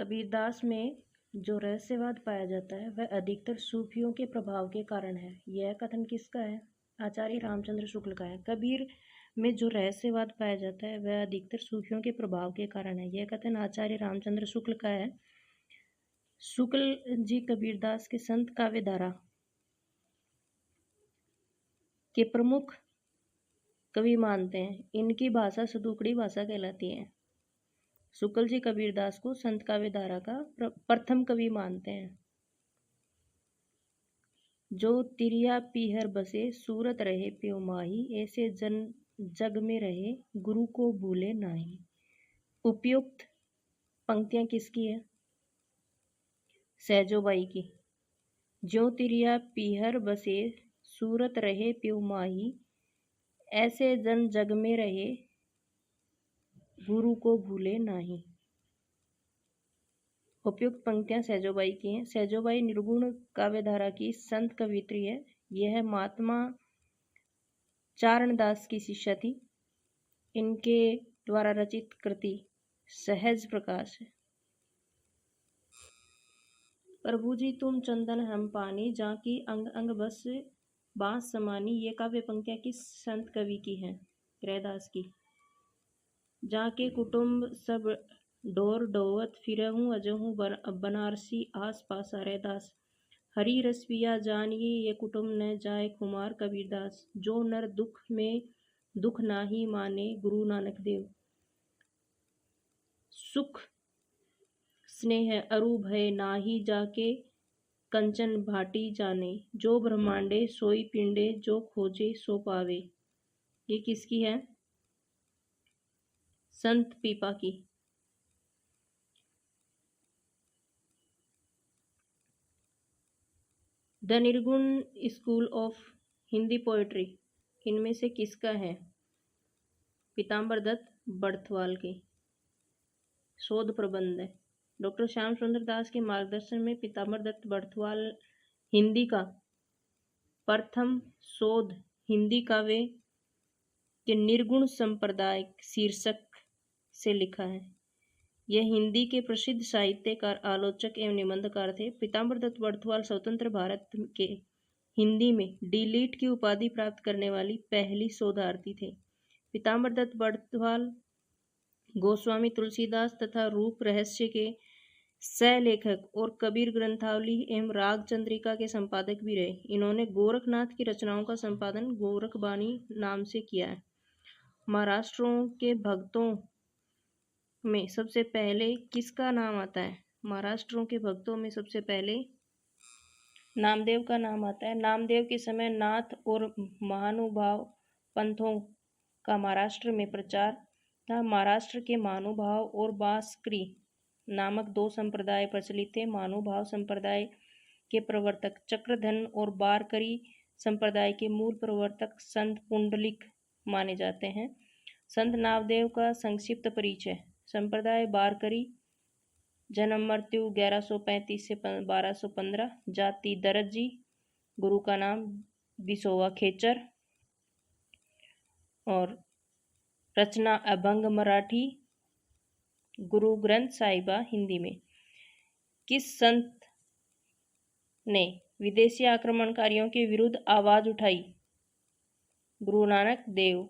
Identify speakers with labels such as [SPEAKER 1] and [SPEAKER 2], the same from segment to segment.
[SPEAKER 1] कबीरदास में जो रहस्यवाद पाया जाता है वह अधिकतर सूफियों के प्रभाव के कारण है। यह कथन किसका है? आचार्य रामचंद्र शुक्ल का है। कबीर में जो रहस्यवाद पाया जाता है वह अधिकतर सूफियों के प्रभाव के कारण है। यह कथन आचार्य रामचंद्र शुक्ल का है। शुक्ल जी कबीरदास के संत काव्यधारा के प्रमुख कवि मानते हैं। इनकी भाषा सदुकड़ी भाषा कहलाती है। शुक्ल जी कबीरदास को संत काव्यधारा का प्रथम कवि मानते हैं। जो तिरिया पीहर बसे सूरत रहे प्यो माही, ऐसे जन जग में रहे गुरु को भूले नाही। उपयुक्त पंक्तियां किसकी है? सहजोबाई की। जो तिरिया पीहर बसे सूरत रहे प्यो माही, ऐसे जन जग में रहे गुरु को भूले नाही। उपयुक्त पंक्तियां सहजोबाई की हैं। सहजोबाई निर्गुण काव्यधारा की संत कवित्री है। यह महात्मा चारणदास की शिष्या थी। इनके द्वारा रचित कृति सहज प्रकाश है। प्रभु जी तुम चंदन हम पानी, जाकी अंग अंग बस बांस समानी। ये काव्य पंक्तियां किस संत कवि की हैं? रैदास की। जाके कुटुंब सब डोर डोवत, फिरहूँ अजहूँ बनारसी आस पास। रैदास। हरि रस पिया जानिए, ये कुटुंब न जाए खुमार। कबीरदास। जो नर दुख में दुख नाही माने, गुरु नानक देव। सुख स्नेह अरु भय नाही, जाके कंचन भाटी जाने। जो ब्रह्मांडे सोई पिंडे, जो खोजे सो पावे। ये किसकी है? संत पीपा की। द निर्गुण स्कूल ऑफ हिंदी पोएट्री इनमें से किसका है? पीताम्बर दत्त बड़थवाल के। शोध प्रबंध है। डॉक्टर श्याम सुंदर दास के मार्गदर्शन में पीताम्बर दत्त बड़थवाल हिंदी का प्रथम शोध हिंदी काव्य के निर्गुण संप्रदाय शीर्षक से लिखा है। यह हिंदी के प्रसिद्ध साहित्यकार, आलोचक एवं निबंधकार थे। पीताम्बर दत्त बड़थवाल स्वतंत्र भारत के हिंदी में डी.लिट की उपाधि प्राप्त करने वाली पहली शोधार्थी थे। पीताम्बर दत्त बड़थवाल गोस्वामी तुलसीदास तथा रूप रहस्य के सह लेखक और कबीर ग्रंथावली एवं राग चंद्रिका के संपादक भी रहे। इन्होंने गोरखनाथ की रचनाओं का संपादन गोरखबानी नाम से किया है। महाराष्ट्रों के भक्तों में सबसे पहले किसका नाम आता है? महाराष्ट्रों के भक्तों में सबसे पहले नामदेव का नाम आता है। नामदेव के समय नाथ और महानुभाव पंथों का महाराष्ट्र में प्रचार था। महाराष्ट्र के महानुभाव और बांसकरी नामक दो संप्रदाय प्रचलित थे। महानुभाव संप्रदाय के प्रवर्तक चक्रधन और बारकरी संप्रदाय के मूल प्रवर्तक संत पुंडलिक माने जाते हैं। संत नामदेव का संक्षिप्त परिचय। संप्रदाय बारकरी, जन्म मृत्यु 1135 से 1215, जाति दरजी, गुरु का नाम बिसोवा खेचर और रचना अभंग मराठी, गुरु ग्रंथ साहिबा हिंदी में। किस संत ने विदेशी आक्रमणकारियों के विरुद्ध आवाज उठाई? गुरु नानक देव।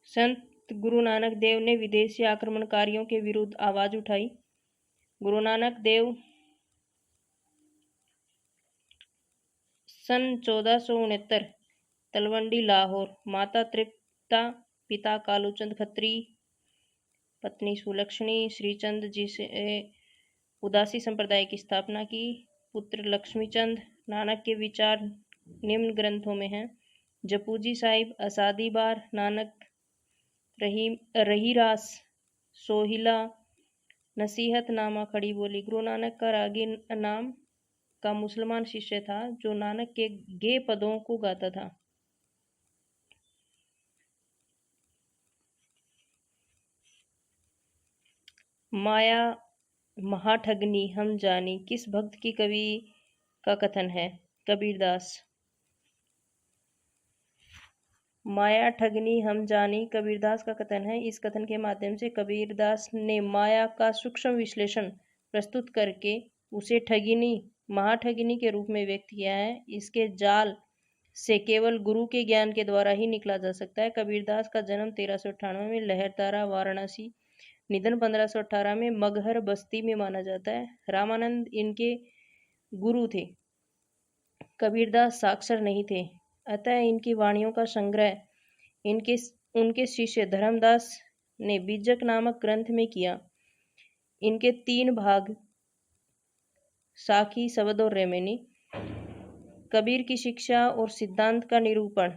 [SPEAKER 1] संत गुरु नानक देव ने विदेशी आक्रमणकारियों के विरुद्ध आवाज उठाई। गुरु नानक देव सन 1469 तलवंडी लाहौर। माता तृप्ता, पिता कालूचंद खत्री, पत्नी सुलक्षणी श्रीचंद जी से उदासी संप्रदाय की स्थापना की। पुत्र लक्ष्मीचंद। नानक के विचार निम्न ग्रंथों में हैं। जपूजी साहिब, असादी बार, नानक रहीरास, सोहिला, नसीहत नामा, खड़ी बोली। गुरु नानक का रागी नाम का मुसलमान शिष्य था जो नानक के गे पदों को गाता था। माया महाठगनी हम जानी किस भक्त की कवि का कथन है? कबीरदास। माया ठगनी हम जानी कबीरदास का कथन है। इस कथन के माध्यम से कबीरदास ने माया का सूक्ष्म विश्लेषण प्रस्तुत करके उसे ठगिनी, महाठगिनी के रूप में व्यक्त किया है। इसके जाल से केवल गुरु के ज्ञान के द्वारा ही निकला जा सकता है। कबीरदास का जन्म 1398 में लहरतारा वाराणसी, निधन 1518 में मगहर बस्ती में माना जाता है। रामानंद इनके गुरु थे। कबीरदास साक्षर नहीं थे, अतः इनकी वाणियों का संग्रह उनके शिष्य धर्मदास ने बीजक नामक ग्रंथ में किया। इनके 3 भाग साखी, शबद और रेमेनी। कबीर की शिक्षा और सिद्धांत का निरूपण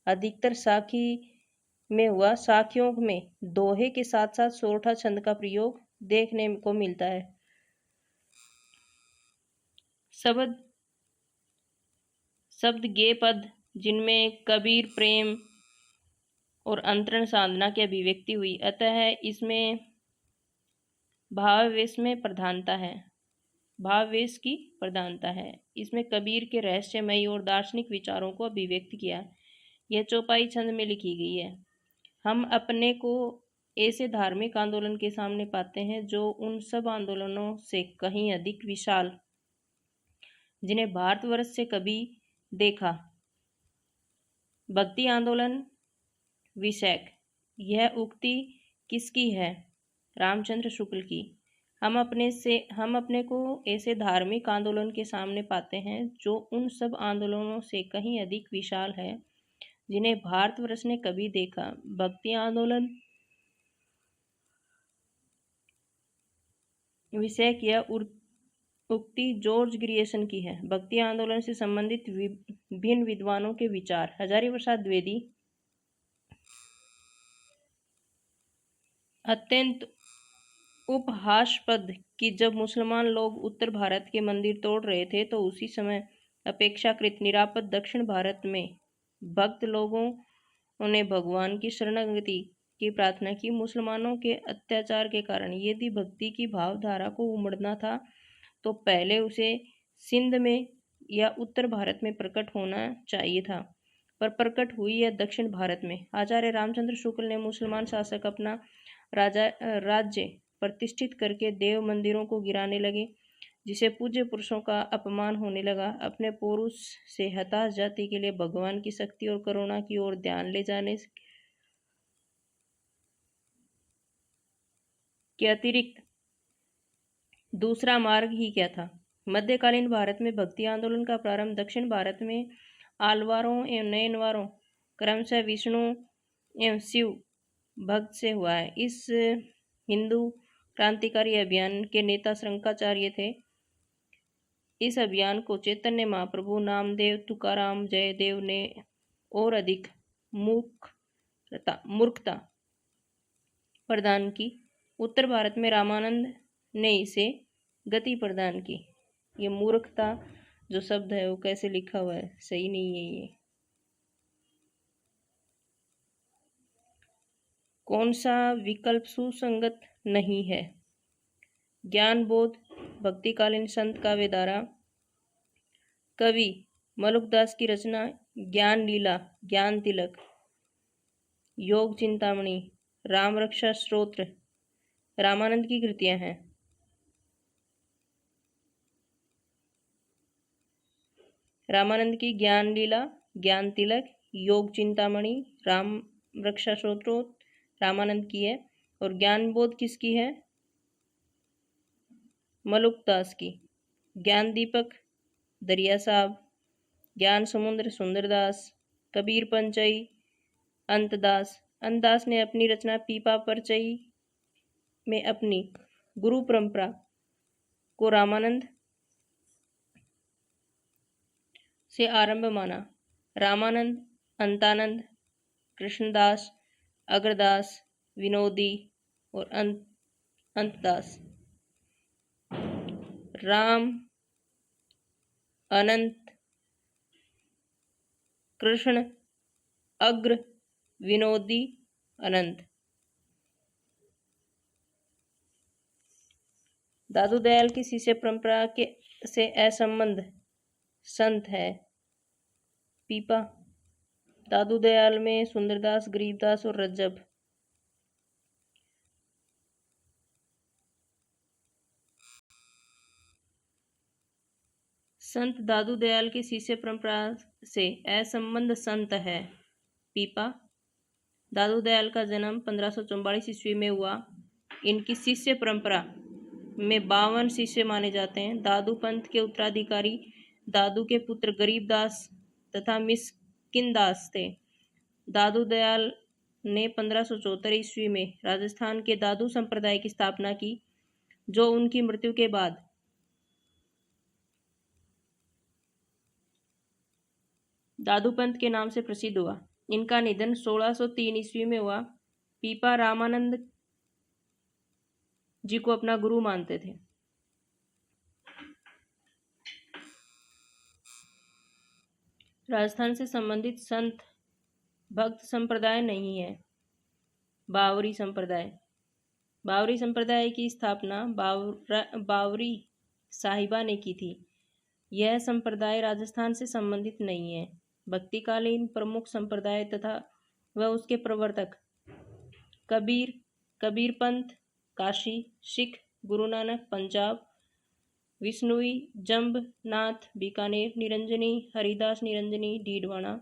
[SPEAKER 1] अधिकतर साखी में हुआ। साखियों में दोहे के साथ साथ सोरठा छंद का प्रयोग देखने को मिलता है। शब्द गे पद, जिनमें कबीर प्रेम और अंतरण साधना की अभिव्यक्ति हुई, अतः इसमें भावावेश की प्रधानता है। इसमें कबीर के रहस्यमयी और दार्शनिक विचारों को अभिव्यक्त किया। यह चौपाई छंद में लिखी गई है। हम अपने को ऐसे धार्मिक आंदोलन के सामने पाते हैं जो उन सब आंदोलनों से कहीं अधिक विशाल, जिन्हें भारतवर्ष से कभी देखा। भक्ति आंदोलन विषयक यह उक्ति किसकी है? रामचंद्र शुक्ल की। हम अपने को ऐसे धार्मिक आंदोलन के सामने पाते हैं जो उन सब आंदोलनों से कहीं अधिक विशाल है, जिन्हें भारतवर्ष ने कभी देखा। भक्ति आंदोलन विषयक यह उक्ति जॉर्ज ग्रियर्सन की है। भक्ति आंदोलन से संबंधित विभिन्न विद्वानों के विचार। हजारी प्रसाद द्विवेदी अत्यंत उपहासास्पद कि जब मुसलमान लोग उत्तर भारत के मंदिर तोड़ रहे थे तो उसी समय अपेक्षाकृत निरापद दक्षिण भारत में भक्त लोगों ने भगवान की शरणागति की प्रार्थना की। मुसलमानों के अत्याचार के कारण यदि भक्ति की भावधारा को उमड़ना था तो पहले उसे सिंध में या उत्तर भारत में प्रकट होना चाहिए था, पर प्रकट हुई यह दक्षिण भारत में। आचार्य रामचंद्र शुक्ल ने मुसलमान शासक अपना राज्य प्रतिष्ठित करके देव मंदिरों को गिराने लगे, जिसे पूज्य पुरुषों का अपमान होने लगा। अपने पौरुष से हताश जाति के लिए भगवान की शक्ति और करुणा की ओर ध्यान ले जाने के अतिरिक्त दूसरा मार्ग ही क्या था? मध्यकालीन भारत में भक्ति आंदोलन का प्रारंभ दक्षिण भारत में आलवारों एवं नयनवारों, क्रमशः विष्णु एवं शिव भक्त से हुआ है। इस हिंदू क्रांतिकारी अभियान के नेता शंकराचार्य थे। इस अभियान को चैतन्य महाप्रभु, नामदेव, तुकाराम, जयदेव ने और अधिक मूर्खता प्रदान की। उत्तर भारत में रामानंद ने इसे गति प्रदान की। ये मूर्खता जो शब्द है वो कैसे लिखा हुआ है, सही नहीं है ये। कौन सा विकल्प सुसंगत नहीं है? ज्ञान बोध, भक्तिकालीन संत काव्यधारा, कवि मलुकदास की रचना, ज्ञान लीला, ज्ञान तिलक, योग चिंतामणि, राम रक्षा स्तोत्र रामानंद की कृतियां हैं। रामानंद की ज्ञान लीला, ज्ञान तिलक, योग चिंतामणि, राम रक्षा स्तोत्र रामानंद की है। और ज्ञान बोध किसकी है? मलुकदास की। ज्ञान दीपक दरिया साहब, ज्ञान समुद्र सुंदरदास, कबीर पंचई अंतदास ने अपनी रचना पीपा परचई में अपनी गुरु परंपरा को रामानंद से आरंभ माना। रामानंद, अंतानंद, कृष्णदास, अग्रदास, विनोदी और अंतदास। राम, अनंत, कृष्ण, अग्र, विनोदी, अनंत। दादू दयाल की शिष्य परंपरा के से असंबद्ध संत है पीपा दादू दयाल में सुंदरदास, गरीबदास और रज्जब। संत दादू दयाल की शिष्य परंपरा से असंबद्ध संत है। पीपा। दादू दयाल का जन्म 1544 ईस्वी में हुआ। इनकी शिष्य परंपरा में 52 शिष्य माने जाते हैं। दादू पंथ के उत्तराधिकारी दादू के पुत्र गरीबदास तथा मिस्किनदास थे। दादू दयाल ने 1574 ईस्वी में राजस्थान के दादू संप्रदाय की स्थापना की, जो उनकी मृत्यु के बाद दादू पंथ के नाम से प्रसिद्ध हुआ। इनका निधन 1603 ईस्वी में हुआ। पीपा रामानंद जी को अपना गुरु मानते थे। राजस्थान से संबंधित संत भक्त संप्रदाय नहीं है। बावरी संप्रदाय। बावरी संप्रदाय की स्थापना बावरी साहिबा ने की थी। यह संप्रदाय राजस्थान से संबंधित नहीं है। भक्तिकालीन प्रमुख संप्रदाय तथा वह उसके प्रवर्तक कबीर पंथ काशी, सिख गुरु नानक पंजाब, विष्णुई जम्बनाथ बीकानेर, निरंजनी हरिदास निरंजनी डीडवाना,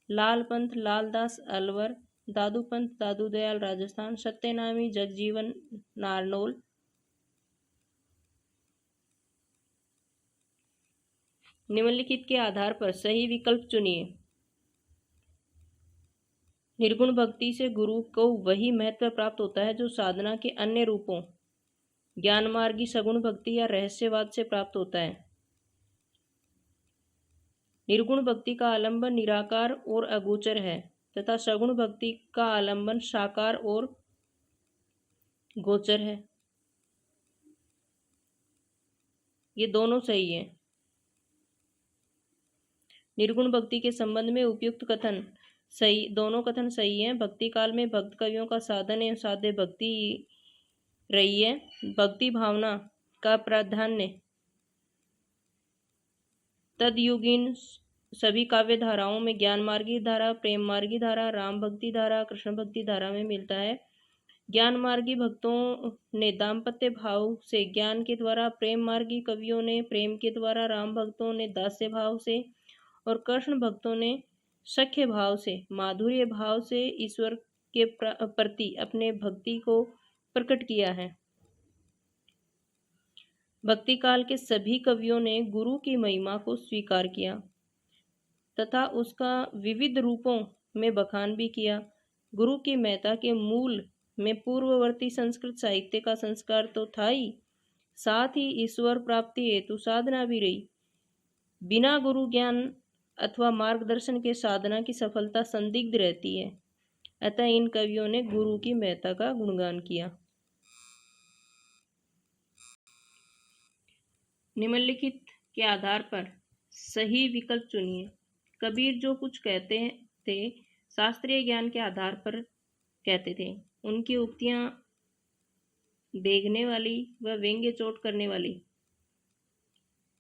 [SPEAKER 1] लाल पंथ लालदास अलवर, दादू पंथ दादू दयाल राजस्थान, सत्यनामी जगजीवन नारनौल। निम्नलिखित के आधार पर सही विकल्प चुनिए। निर्गुण भक्ति से गुरु को वही महत्व प्राप्त होता है जो साधना के अन्य रूपों ज्ञान मार्गी सगुण भक्ति या रहस्यवाद से प्राप्त होता है। निर्गुण भक्ति का आलंबन निराकार और अगोचर है तथा सगुण भक्ति का आलंबन साकार और गोचर है। ये दोनों सही है। निर्गुण भक्ति के संबंध में उपयुक्त कथन सही, दोनों कथन सही हैं। भक्ति काल में भक्त कवियों का साधन एवं साध्य भक्ति रही है। भक्ति भावना का प्राधान्य तदयुगीन सभी काव्य धाराओं में ज्ञान मार्गी धारा, प्रेम मार्गी धारा, राम भक्ति धारा, कृष्ण भक्ति धारा में मिलता है। ज्ञान मार्गी भक्तों ने दाम्पत्य भाव से ज्ञान के द्वारा, प्रेम मार्गी कवियों ने प्रेम के द्वारा, राम भक्तों ने दास्य भाव से और कृष्ण भक्तों ने सख्य भाव से, माधुर्य भाव से ईश्वर के प्रति अपने भक्ति को प्रकट किया है। भक्ति काल के सभी कवियों ने गुरु की महिमा को स्वीकार किया तथा उसका विविध रूपों में बखान भी किया। गुरु की महत्ता के मूल में पूर्ववर्ती संस्कृत साहित्य का संस्कार तो था ही, साथ ही ईश्वर प्राप्ति हेतु साधना भी रही। बिना गुरु ज्ञान अथवा मार्गदर्शन के साधना की सफलता संदिग्ध रहती है। अतः इन कवियों ने गुरु की महत्ता का गुणगान किया। निम्नलिखित के आधार पर सही विकल्प चुनिए। कबीर जो कुछ कहते थे शास्त्रीय ज्ञान के आधार पर कहते थे। उनकी उक्तियां बेगने वाली व व्यंग्य चोट करने वाली,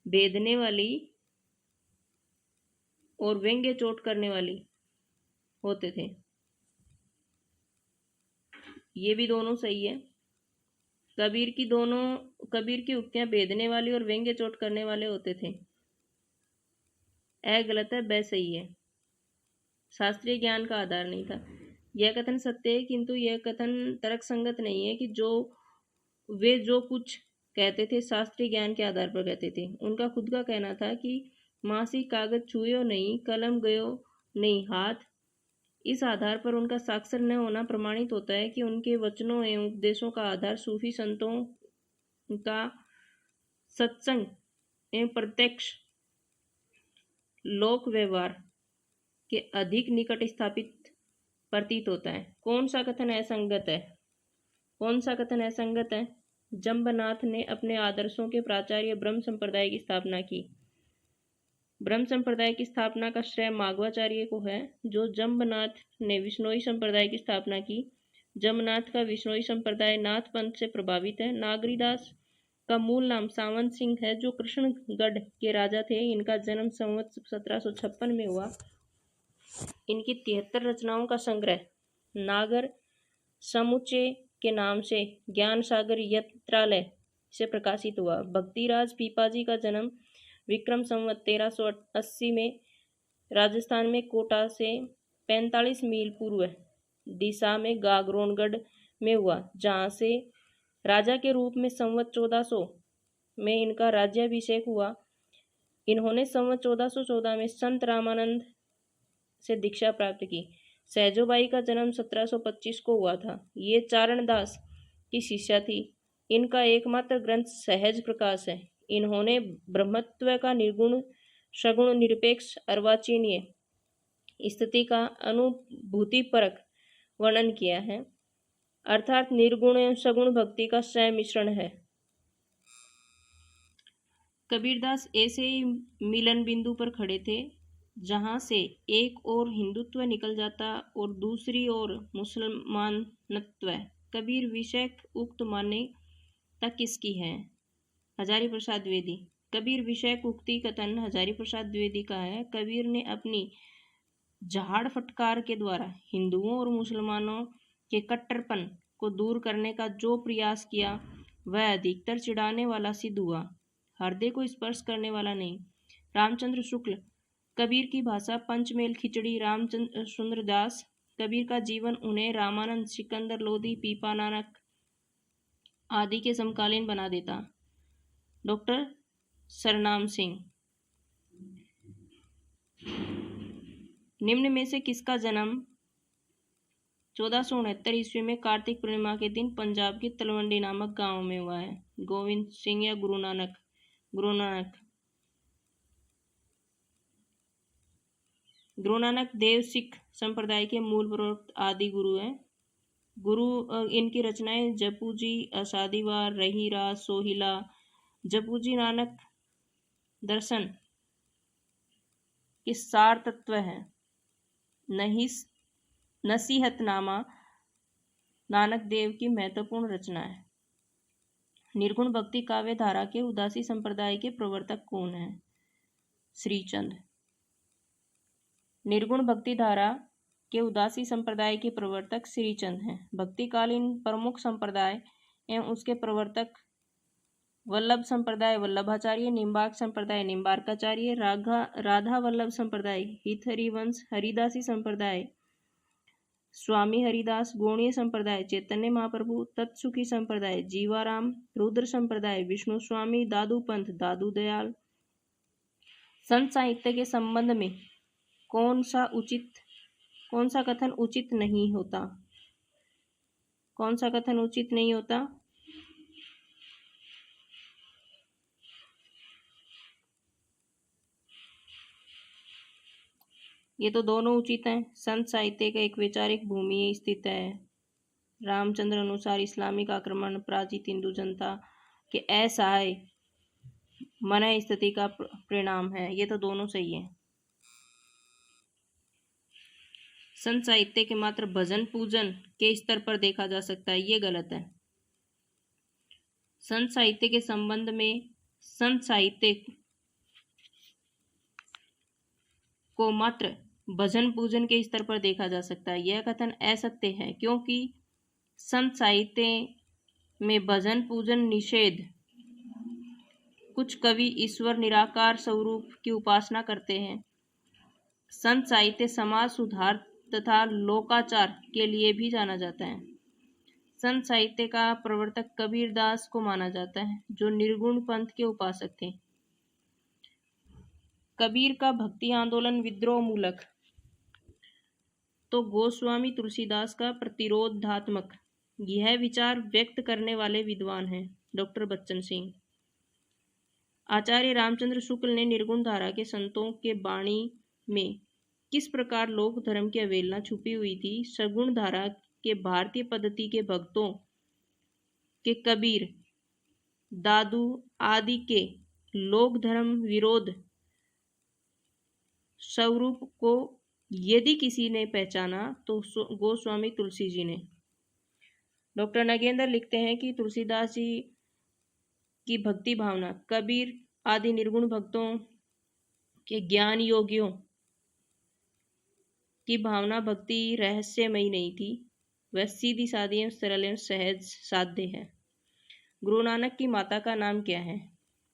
[SPEAKER 1] बेधने वाली और व्यंग्य चोट करने वाली होते थे। ये भी दोनों सही है। कबीर की उक्तियां बेधने वाली और व्यंग्य चोट करने वाले होते थे। यह गलत है, ब सही है। शास्त्रीय ज्ञान का आधार नहीं था। यह कथन सत्य है, किंतु यह कथन तर्कसंगत नहीं है कि वे जो कुछ कहते थे शास्त्रीय ज्ञान के आधार पर कहते थे। उनका खुद का कहना था कि मासी कागज छुयो नहीं, कलम गयो नहीं हाथ। इस आधार पर उनका साक्षर न होना प्रमाणित होता है कि उनके वचनों एवं उपदेशों का आधार सूफी संतों का सत्संग एवं प्रत्यक्ष लोक व्यवहार के अधिक निकट स्थापित प्रतीत होता है। कौन सा कथन असंगत है? जम्बनाथ ने अपने आदर्शों के प्राचार्य ब्रह्म संप्रदाय की स्थापना की। ब्रह्म संप्रदाय की स्थापना का श्रेय माघवाचार्य को है। जो जम्बनाथ ने विष्णोई संप्रदाय की स्थापना की। जम्बनाथ का विष्णोई संप्रदाय नाथ पंथ से प्रभावित है। नागरीदास का मूल नाम सावंत सिंह है, जो कृष्णगढ़ के राजा थे। इनका जन्म संवत 1756 में हुआ। इनकी 73 रचनाओं का संग्रह नागर समुच्चय के नाम से ज्ञान सागर यत्रालय से प्रकाशित हुआ। भक्तिराज पीपाजी का जन्म विक्रम संवत 1380 में राजस्थान में कोटा से 45 मील पूर्व दिशा में गागरोनगढ़ में हुआ, जहाँ से राजा के रूप में संवत 1400 में इनका राज्याभिषेक हुआ। इन्होंने संवत 1414 में संत रामानंद से दीक्षा प्राप्त की। सहजोबाई का जन्म 1725 को हुआ था। ये चारणदास की शिष्या थी। इनका एकमात्र ग्रंथ सहज प्रकाश है। इन्होंने ब्रह्मत्व का निर्गुण सगुण निरपेक्ष अर्वाचीनीय स्थिति का अनुभूतिपरक वर्णन किया है, अर्थात निर्गुण एवं सगुण भक्ति का सम्मिश्रण है। कबीरदास ऐसे ही मिलन बिंदु पर खड़े थे जहां से एक ओर हिंदुत्व निकल जाता और दूसरी ओर मुसलमानत्व। कबीर विषय उक्त मान्यता किसकी है? हजारी प्रसाद द्विवेदी। कबीर विषय उक्ति कथन हजारी प्रसाद द्विवेदी का है। कबीर ने अपनी झाड़ फटकार के द्वारा हिंदुओं और मुसलमानों के कट्टरपन को दूर करने का जो प्रयास किया वह अधिकतर चिढ़ाने वाला सिद्ध हुआ, हृदय को स्पर्श करने वाला नहीं। रामचंद्र शुक्ल। कबीर की भाषा पंचमेल खिचड़ी। रामचंद्र सुंदरदास। कबीर का जीवन उन्हें रामानंद, सिकंदर लोधी, पीपा नानक आदि के समकालीन बना देता। डॉक्टर सरनाम सिंह। निम्न में से किसका जन्म 1469 ईस्वी में कार्तिक पूर्णिमा के दिन पंजाब की तलवंडी नामक गांव में हुआ है? गोविंद सिंह या गुरु नानक? गुरु नानक देव सिख संप्रदाय के मूल प्रवक्ता आदि गुरु हैं। इनकी रचनाएं जपू जी, असादीवार, रहीरा, सोहिला। जपू जी नानक दर्शन के सार तत्व है। नसीहतनामा नानक देव की महत्वपूर्ण रचना है। निर्गुण भक्ति काव्य धारा के उदासी संप्रदाय के प्रवर्तक कौन है? श्रीचंद। निर्गुण भक्ति धारा के उदासी संप्रदाय के प्रवर्तक श्रीचंद हैं। भक्तिकालीन प्रमुख संप्रदाय एवं उसके प्रवर्तक वल्लभ संप्रदाय वल्लभाचार्य, निम्बार्क संप्रदाय निम्बार्काचार्य, राधा वल्लभ संप्रदाय हितहरिवंश, हरिदासी संप्रदाय स्वामी हरिदास, गौणीय संप्रदाय चैतन्य महाप्रभु, तत्सुखी संप्रदाय जीवाराम, रुद्र संप्रदाय विष्णु स्वामी, दादू पंथ दादू दयाल। संत साहित्य के संबंध में कौन सा कथन उचित नहीं होता? कौन सा कथन उचित नहीं होता? ये तो दोनों उचित हैं। संत साहित्य का एक वैचारिक भूमि स्थित है। रामचंद्र अनुसार इस्लामिक आक्रमण पराजित हिंदू जनता के असहाय मन स्थिति का परिणाम है। ये तो दोनों सही है। संत साहित्य के मात्र भजन पूजन के स्तर पर देखा जा सकता है, ये गलत है। संत साहित्य के संबंध में संत साहित्य को मात्र भजन पूजन के स्तर पर देखा जा सकता है, यह कथन असत्य है, क्योंकि संत साहित्य में भजन पूजन निषेध। कुछ कवि ईश्वर निराकार स्वरूप की उपासना करते हैं। संत साहित्य समाज सुधार तथा लोकाचार के लिए भी जाना जाता है। संत साहित्य का प्रवर्तक कबीरदास को माना जाता है, जो निर्गुण पंथ के उपासक थे। कबीर का भक्ति आंदोलन विद्रोह मूलक तो गोस्वामी तुलसीदास का प्रतिरोधात्मक, यह विचार व्यक्त करने वाले विद्वान हैं डॉक्टर बच्चन सिंह। आचार्य रामचंद्र शुक्ल ने निर्गुण धारा के संतों के वाणी में किस प्रकार लोक धर्म की अवहेलना छुपी हुई थी? सगुण धारा के भारतीय पद्धति के भक्तों के कबीर, दादू आदि के लोक धर्म विरोध स्वरूप को यदि किसी ने पहचाना तो गोस्वामी तुलसी जी ने। डॉक्टर नगेंद्र लिखते हैं कि तुलसीदास जी की भक्ति भावना कबीर आदि निर्गुण भक्तों के ज्ञान योगियों की भावना भक्ति रहस्यमयी नहीं थी, वह सीधी सादी एवं सरल एवं सहज साध्य है। गुरु नानक की माता का नाम क्या है?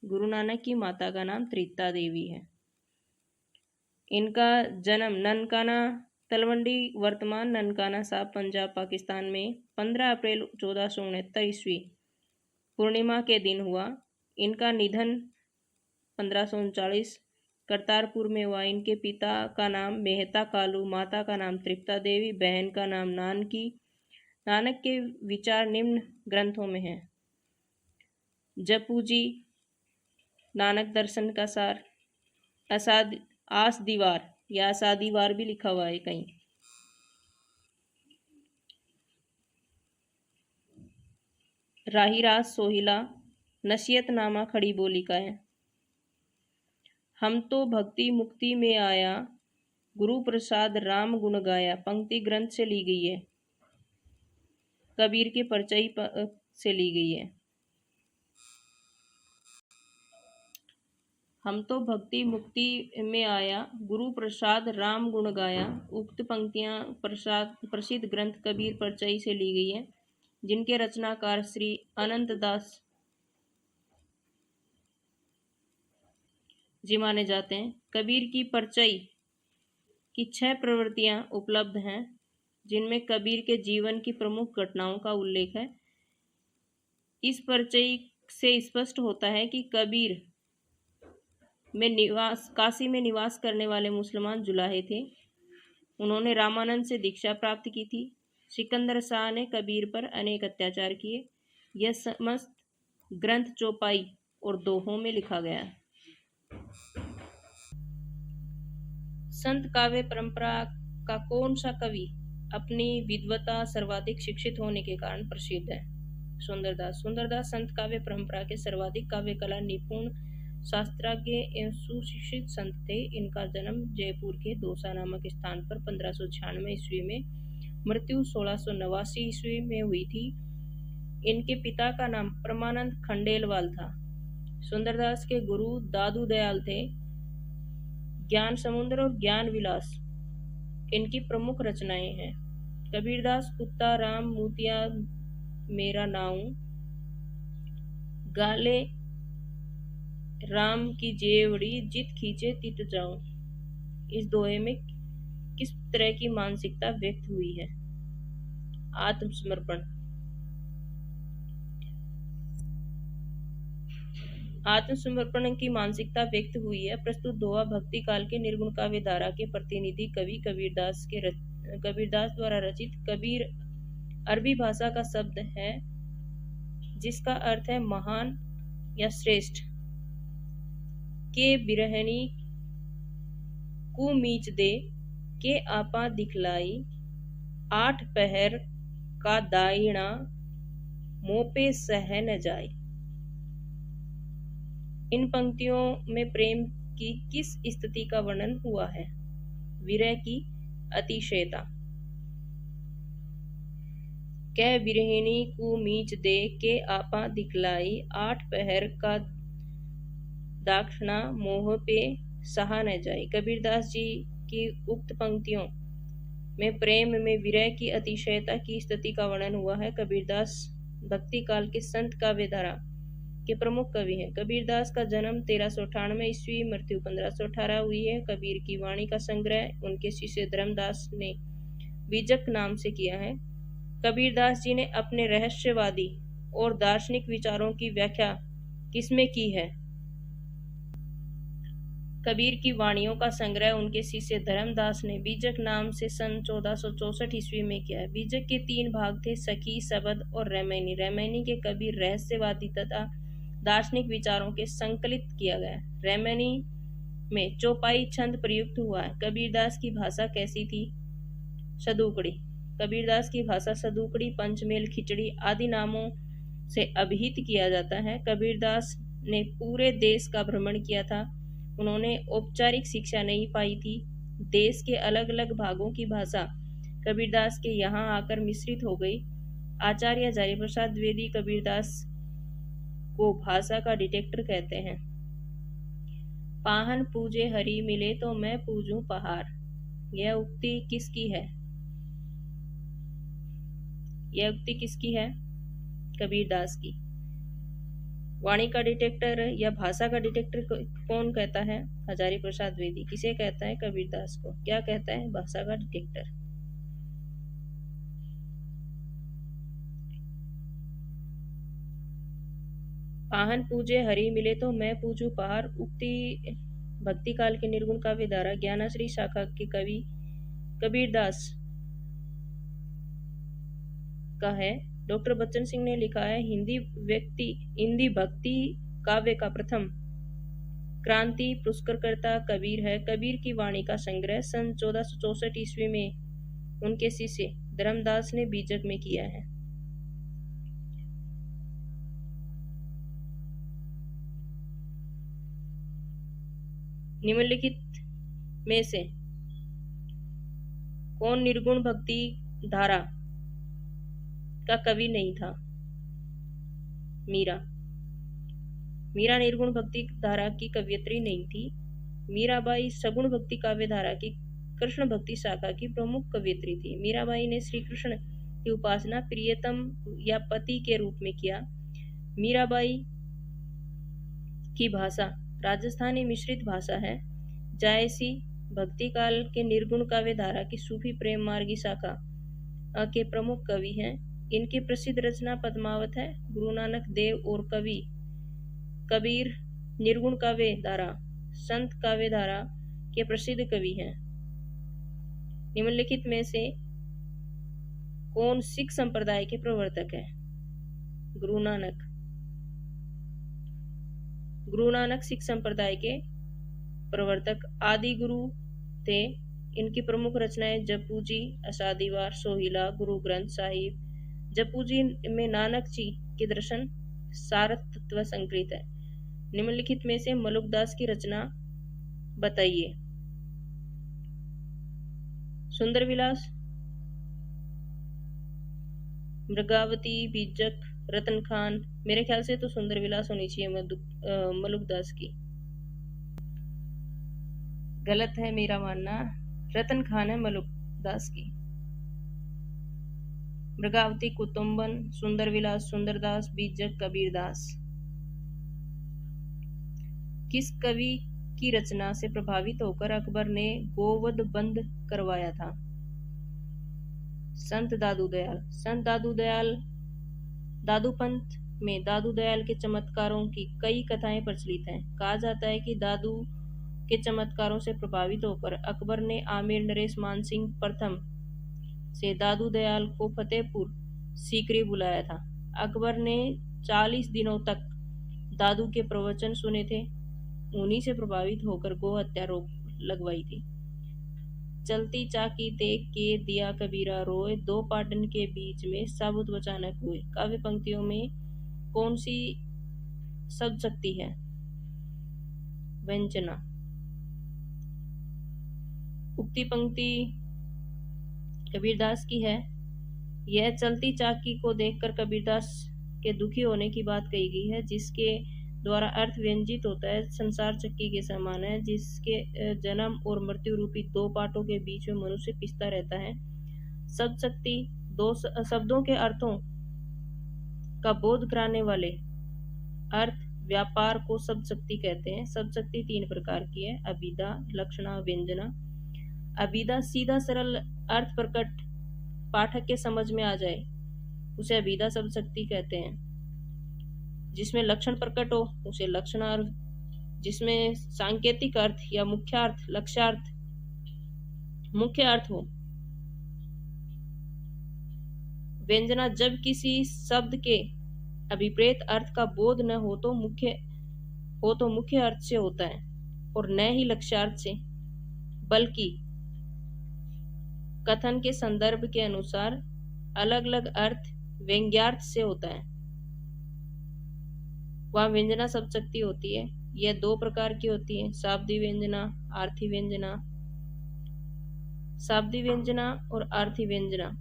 [SPEAKER 1] गुरु नानक की माता का नाम त्रिता देवी है। इनका जन्म ननकाना तलवंडी वर्तमान ननकाना साहब पंजाब पाकिस्तान में 15 अप्रैल 1469 ईस्वी पूर्णिमा के दिन हुआ। इनका निधन 1539 करतारपुर में हुआ। इनके पिता का नाम मेहता कालू, माता का नाम तृप्ता देवी, बहन का नाम नानकी। नानक के विचार निम्न ग्रंथों में हैं: जपू जी, नानक दर्शन का सार, आस दीवार या आसादीवार भी लिखा हुआ है कहीं, राही रास सोहिला, नसीहतनामा खड़ी बोली का है। हम तो भक्ति मुक्ति में आया, गुरु प्रसाद राम गुण गाया, पंक्ति ग्रंथ से ली गई है, कबीर के परचई से ली गई है। हम तो भक्ति मुक्ति में आया, गुरु प्रसाद राम गुण गाया। उक्त पंक्तियां प्रसिद्ध ग्रंथ कबीर परचई से ली गई है, जिनके रचनाकार श्री अनंत दास जी माने जाते हैं। कबीर की परचई की 6 प्रवृत्तियां उपलब्ध हैं, जिनमें कबीर के जीवन की प्रमुख घटनाओं का उल्लेख है। इस परचई से स्पष्ट होता है कि कबीर काशी में निवास करने वाले मुसलमान जुलाहे थे। उन्होंने रामानंद से दीक्षा प्राप्त की थी। सिकंदर शाह ने कबीर पर अनेक अत्याचार किए। यह समस्त ग्रंथ चौपाई और दोहों में लिखा गया है। संत काव्य परंपरा का कौन सा कवि अपनी विद्वता सर्वाधिक शिक्षित होने के कारण प्रसिद्ध है? सुंदरदास। सुंदरदास संत काव्य परंपरा के सर्वाधिक काव्य कला निपुण शास्त्रज्ञ एवं सुशिक्षित संत थे। इनका जन्म जयपुर के दौसा नामक स्थान पर 1596 ईस्वी में, मृत्यु 1689 ईस्वी में हुई थी। इनके पिता का नाम परमानंद खंडेलवाल था। सुंदरदास के गुरु दादू दयाल थे। ज्ञान समुद्र और ज्ञान विलास इनकी प्रमुख रचनाएं हैं। कबीरदास कुत्ता राम मोतिया मेरा नाऊ, गाले राम की जेवड़ी, जित खींचे तित जाऊं। इस दोहे में किस तरह की मानसिकता व्यक्त हुई है? आत्मसमर्पण। आत्मसमर्पण की मानसिकता व्यक्त हुई है। प्रस्तुत दोहा भक्ति काल के निर्गुण काव्य धारा के प्रतिनिधि कवि कबीरदास द्वारा रचित। कबीर अरबी भाषा का शब्द है, जिसका अर्थ है महान या श्रेष्ठ। के बिरहनी कु मीच दे, के आपा दिखलाई, 8 पहर का दाइणा, मोपे सह न जाए। इन पंक्तियों में प्रेम की किस स्थिति का वर्णन हुआ है? विरह की अतिशयता। कह बिरहिनी को मीच दे, के आपा दिखलाई, 8 पहर का दाखना, मोह पे सहा न जाए। कबीरदास जी की उक्त पंक्तियों में प्रेम में विरह की अतिशयता की स्थिति का वर्णन हुआ है। कबीरदास भक्ति काल के संत काव्यधारा के प्रमुख कवि हैं। कबीरदास का जन्म 1398 ईस्वी, मृत्यु 1518 हुई है। कबीर की वाणी का संग्रह उनके शिष्य धर्मदास ने बीजक नाम से किया है। कबीरदास जी ने अपने रहस्यवादी और दार्शनिक विचारों की व्याख्या किसमें की है? कबीर की वाणियों का संग्रह उनके शिष्य धर्मदास ने बीजक नाम से सन 1464 ईस्वी में किया है। बीजक के 3 भाग थे, सखी, शबद और रामायणी। रामायणी के कबीर रहस्यवादी तथा दार्शनिक विचारों के संकलित किया गया। रामायणी में चौपाई छंद प्रयुक्त हुआ है। कबीरदास की भाषा कैसी थी? सदुकड़ी। कबीरदास की भाषा सदुकड़ी, पंचमेल, खिचड़ी आदि नामों से अभिहित किया जाता है। कबीरदास ने पूरे देश का भ्रमण किया था। उन्होंने औपचारिक शिक्षा नहीं पाई थी। देश के अलग अलग भागों की भाषा कबीरदास के यहाँ आकर मिश्रित हो गई। आचार्य हजारी प्रसाद द्विवेदी कबीरदास को भाषा का डिटेक्टर कहते हैं। पाहन पूजे हरि, मिले तो मैं पूजूं पहाड़। यह उक्ति किसकी है? यह उक्ति किसकी है? कबीरदास की। वाणी का डिटेक्टर या भाषा का डिटेक्टर कौन कहता है? हजारी प्रसाद द्विवेदी। किसे कहता है? कबीरदास को। क्या कहता है? भाषा का डिटेक्टर। पाहन पूजे हरि मिले तो मैं पूजू पहाड़ उक्ति भक्ति काल के निर्गुण काव्य धारा ज्ञानाश्री शाखा के कवि कबीरदास का है। डॉक्टर बच्चन सिंह ने लिखा है हिंदी भक्ति काव्य का प्रथम क्रांति पुरस्कर्ता कबीर है। कबीर की वाणी का संग्रह सन 1464 ईस्वी में उनके शिष्य धर्मदास ने बीजक में किया है। निम्नलिखित में से कौन निर्गुण भक्ति धारा का कवि नहीं था? मीरा निर्गुण भक्ति धारा की कवियत्री नहीं थी। मीराबाई सगुण भक्ति काव्य धारा की कृष्ण भक्ति शाखा की प्रमुख कवियत्री थी। मीराबाई ने श्री कृष्ण की उपासना प्रियतम या पति के रूप में किया। मीराबाई की भाषा राजस्थानी मिश्रित भाषा है। जायसी भक्ति काल के निर्गुण काव्य धारा की सूफी प्रेम मार्गी शाखा के प्रमुख कवि हैं। इनकी प्रसिद्ध रचना पद्मावत है। गुरु नानक देव और कबीर निर्गुण काव्य धारा संत काव्य धारा के प्रसिद्ध कवि हैं। निम्नलिखित में से कौन सिख संप्रदाय के प्रवर्तक है? गुरु नानक सिख संप्रदाय के प्रवर्तक आदि गुरु थे। इनकी प्रमुख रचनाएं जपू जी, असादीवार, सोहिला, गुरु ग्रंथ साहिब। जपू जी में नानक जी के दर्शन सारथ तत्व संकलित है। निम्नलिखित में से मलुकदास की रचना बताइए। सुंदर विलास, मृगावती, बीजक, रतन खान। मेरे ख्याल से तो सुंदर विलास होनी चाहिए मलुकदास की। गलत है मेरा मानना, रतन खान है मलुकदास की। मृगावती कुतुम्बन, सुंदर विलास सुंदरदास, बीजक कबीरदास। किस कवि की रचना से प्रभावित होकर अकबर ने गोवध बंद करवाया था? संत दादूदयाल। दादूपंथ में दादूदयाल के चमत्कारों की कई कथाएं प्रचलित हैं। कहा जाता है कि दादू के चमत्कारों से प्रभावित होकर अकबर ने आमिर नरेश मानसिंह प्रथम से दादूदयाल को फतेहपुर सीकरी बुलाया था। अकबर ने 40 दिनों तक दादू के प्रवचन सुने थे। उन्हीं से प्रभावित होकर गो हत्या रोक लगवाई थी। चलती चाकी देख के दिया कबीरा रोए, दो पाटन के बीच में साबुत अचानक हुए। काव्य पंक्तियों में कौन सी शब्द शक्ति है? व्यंजना। उक्ति पंक्ति कबीरदास की है। यह चलती चाकी को देखकर कबीरदास के दुखी होने की बात कही गई है, जिसके द्वारा अर्थ व्यंजित होता है। संसार चक्की के समान है, जिसके जन्म और मृत्यु रूपी दो पाटों के बीच में मनुष्य पिसता रहता है। शब्द शक्ति दो शब्दों के अर्थों का बोध कराने वाले अर्थ व्यापार को शब्द शक्ति कहते हैं। शब्द शक्ति 3 प्रकार की है: अभिधा, लक्षणा, व्यंजना। अभिधा सीधा सरल अर्थ प्रकट पाठक के समझ में आ जाए उसे अभिधा शब्द शक्ति कहते हैं। जिसमें लक्षण प्रकट हो उसे लक्षणार्थ, जिसमें सांकेतिक अर्थ या मुख्यार्थ लक्ष्यार्थ मुख्य अर्थ हो। व्यंजना जब किसी शब्द के अभिप्रेत अर्थ का बोध न हो तो मुख्य अर्थ से होता है और न ही लक्ष्यार्थ से, बल्कि कथन के संदर्भ के अनुसार अलग अलग अर्थ व्यंग्यार्थ से होता है। वह व्यंजना शब्द शक्ति होती है। यह 2 प्रकार की होती है: शाब्दी व्यंजना, आर्थी व्यंजना। शाब्दी व्यंजना और आर्थी व्यंजना।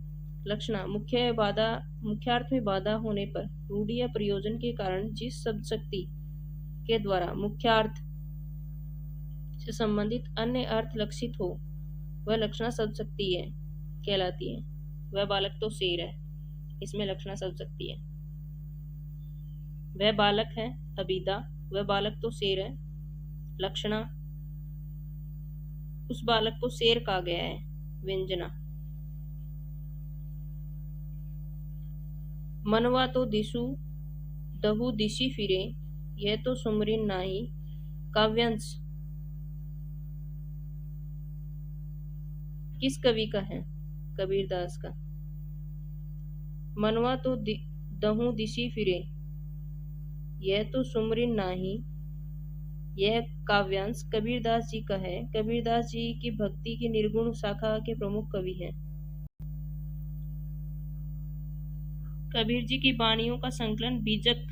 [SPEAKER 1] लक्षणा मुख्यार्थ में बाधा होने पर रूढ़ि या प्रयोजन के कारण जिस शब्द शक्ति के द्वारा मुख्यार्थ से संबंधित अन्य अर्थ लक्षित हो वह लक्षणा शब्द शक्ति है कहलाती है। वह बालक तो शेर है, इसमें लक्षणा शब्द शक्ति है। वह बालक है अभिधा, वह बालक तो शेर है, लक्षणा उस बालक को शेर कहा गया है, व्यंजना। मनवा तो दिशु दहु दिशि फिरे, यह तो सुमरिन नाही, काव्यांश किस कवि का है? कबीरदास का। मनवा तो दहु दिशि फिरे, यह तो सुमरिन नाही, यह काव्यांश कबीरदास जी का है। कबीरदास जी की भक्ति की निर्गुण शाखा के प्रमुख कवि हैं। कबीर जी की वाणियों का संकलन बीजक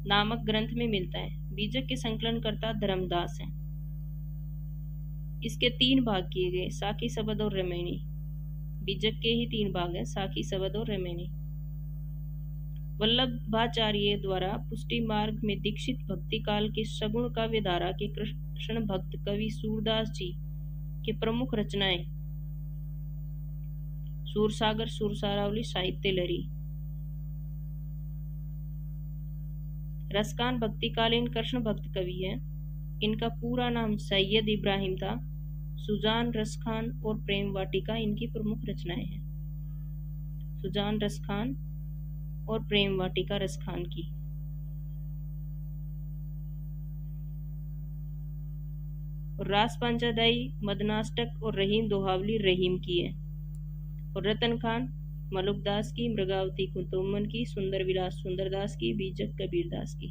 [SPEAKER 1] नामक ग्रंथ में मिलता है। बीजक के संकलनकर्ता धर्मदास हैं। इसके 3 भाग किए गए, साखी, शबद और रमैनी। बीजक के ही 3 भाग हैं, साखी, शबद और रमैनी। वल्लभाचार्य द्वारा पुष्टि मार्ग में दीक्षित भक्ति काल के सगुण काव्य धारा के कृष्ण भक्त कवि सूरदास जी के प्रमुख रचनाएं सूरसागर, सुरसारावली, साहित्य लहरी। रसखान भक्तिकालीन कृष्ण भक्त कवि है। इनका पूरा नाम सैयद इब्राहिम था। सुजान, रसखान और प्रेम वाटिका इनकी प्रमुख रचनाएं हैं। सुजान रसखान और प्रेम वाटिका रसखान की। और रास पांचादाई, मदनाष्टक और रहीम दोहावली रहीम की है। और रतन खान मलुकदास की, मृगावती कुतुम्बन की, सुंदर विलास सुंदरदास की, बीजक कबीरदास की।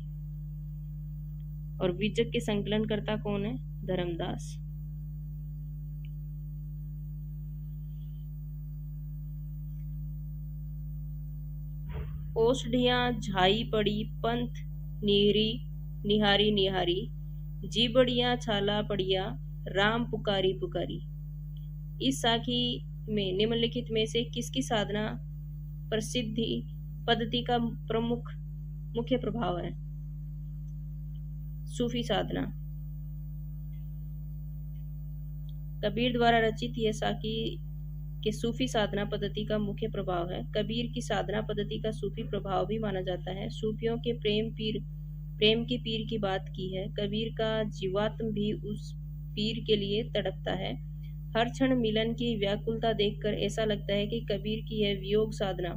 [SPEAKER 1] और बीजक के संकलनकर्ता कौन है? धर्मदास। ओसढ़ियां झाई पड़ी, पंथ निहरी निहारी निहारी, जीबड़ियां छाला पड़िया, राम पुकारी पुकारी। इस साखी में निम्नलिखित में से किसकी साधना प्रसिद्धि पद्धति का प्रमुख मुख्य प्रभाव है? सूफी साधना। कबीर द्वारा रचित यह साखी के सूफी साधना पद्धति का मुख्य प्रभाव है। कबीर की साधना पद्धति का सूफी प्रभाव भी माना जाता है। सूफियों के प्रेम की पीर की बात की है। कबीर का जीवात्म भी उस पीर के लिए तड़पता है। हर क्षण मिलन की व्याकुलता देखकर ऐसा लगता है कि कबीर की यह वियोग साधना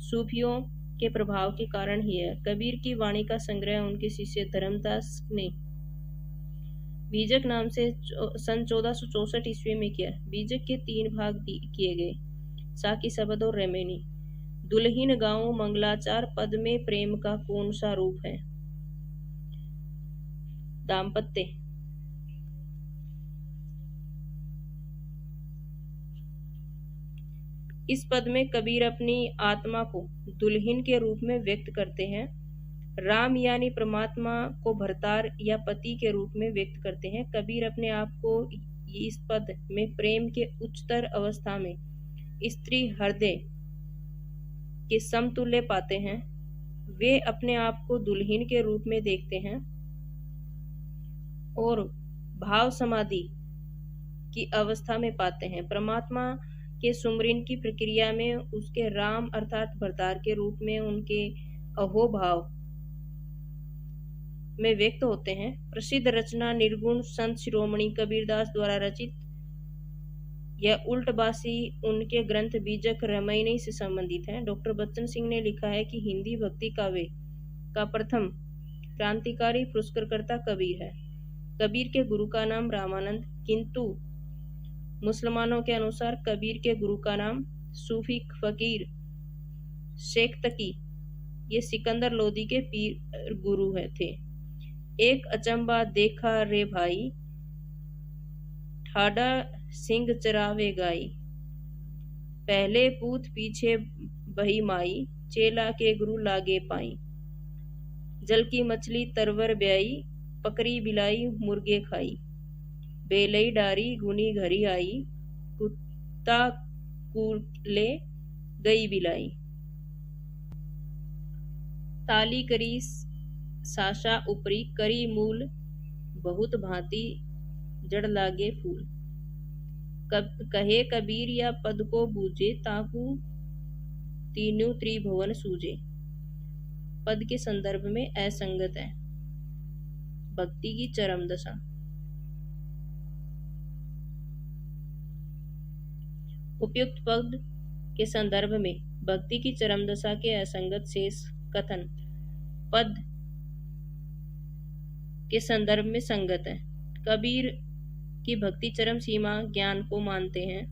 [SPEAKER 1] सूफियों के प्रभाव के कारण ही है। कबीर की वाणी का संग्रह उनके शिष्य धर्मदास ने बीजक नाम से सन 1464 ईस्वी में किया। बीजक के 3 भाग किए गए, साखी, शबद और रमैनी। दुल्हिन गाँव मंगलाचार पद में प्रेम का कौन सा रूप है? दाम्पत्य। इस पद में कबीर अपनी आत्मा को दुल्हिन के रूप में व्यक्त करते हैं। राम यानी परमात्मा को भरतार या पति के रूप में व्यक्त करते हैं। कबीर अपने आप को इस पद में प्रेम के उच्चतर अवस्था में स्त्री हृदय के समतुल्य पाते हैं। वे अपने आप को दुल्हिन के रूप में देखते हैं और भाव समाधि की अवस्था में पाते हैं। परमात्मा के सुमरिन की प्रक्रिया में उसके राम अर्थात भरतार के रूप में उनके अहोभाव में व्यक्त होते हैं। प्रसिद्ध रचना निर्गुण संत शिरोमणि कबीरदास द्वारा रचित यह उल्टबासी उनके ग्रंथ बीजक रमैनी से संबंधित है। डॉक्टर बच्चन सिंह ने लिखा है कि हिंदी भक्ति काव्य का प्रथम क्रांतिकारी पुरस्कर्ता कबीर है। कबीर के गुरु का नाम रामानंद, किंतु मुसलमानों के अनुसार कबीर के गुरु का नाम सूफी फकीर शेख तकी ये सिकंदर लोदी के पीर गुरु थे। एक अचंबा देखा रे भाई, ठाडा सिंह चरावे गाई, पहले पूत पीछे बही माई, चेला के गुरु लागे पाई, जल की मछली तरवर ब्याई, पकड़ी बिलाई मुर्गे खाई, बेलई डारी गुनी घरी आई, कुत्ता कूले गई बिलाई, ताली करी साशा उपरी, करी मूल बहुत भांति जड़ लागे फूल। कहे कबीर या पद को बूझे, ताकू तीनों त्रिभुवन सूझे। पद के संदर्भ में असंगत है। भक्ति की चरम दशा। उपयुक्त पद के संदर्भ में भक्ति की चरम दशा के असंगत शेष कथन पद के संदर्भ में संगत है। कबीर की भक्ति चरम सीमा ज्ञान को मानते हैं,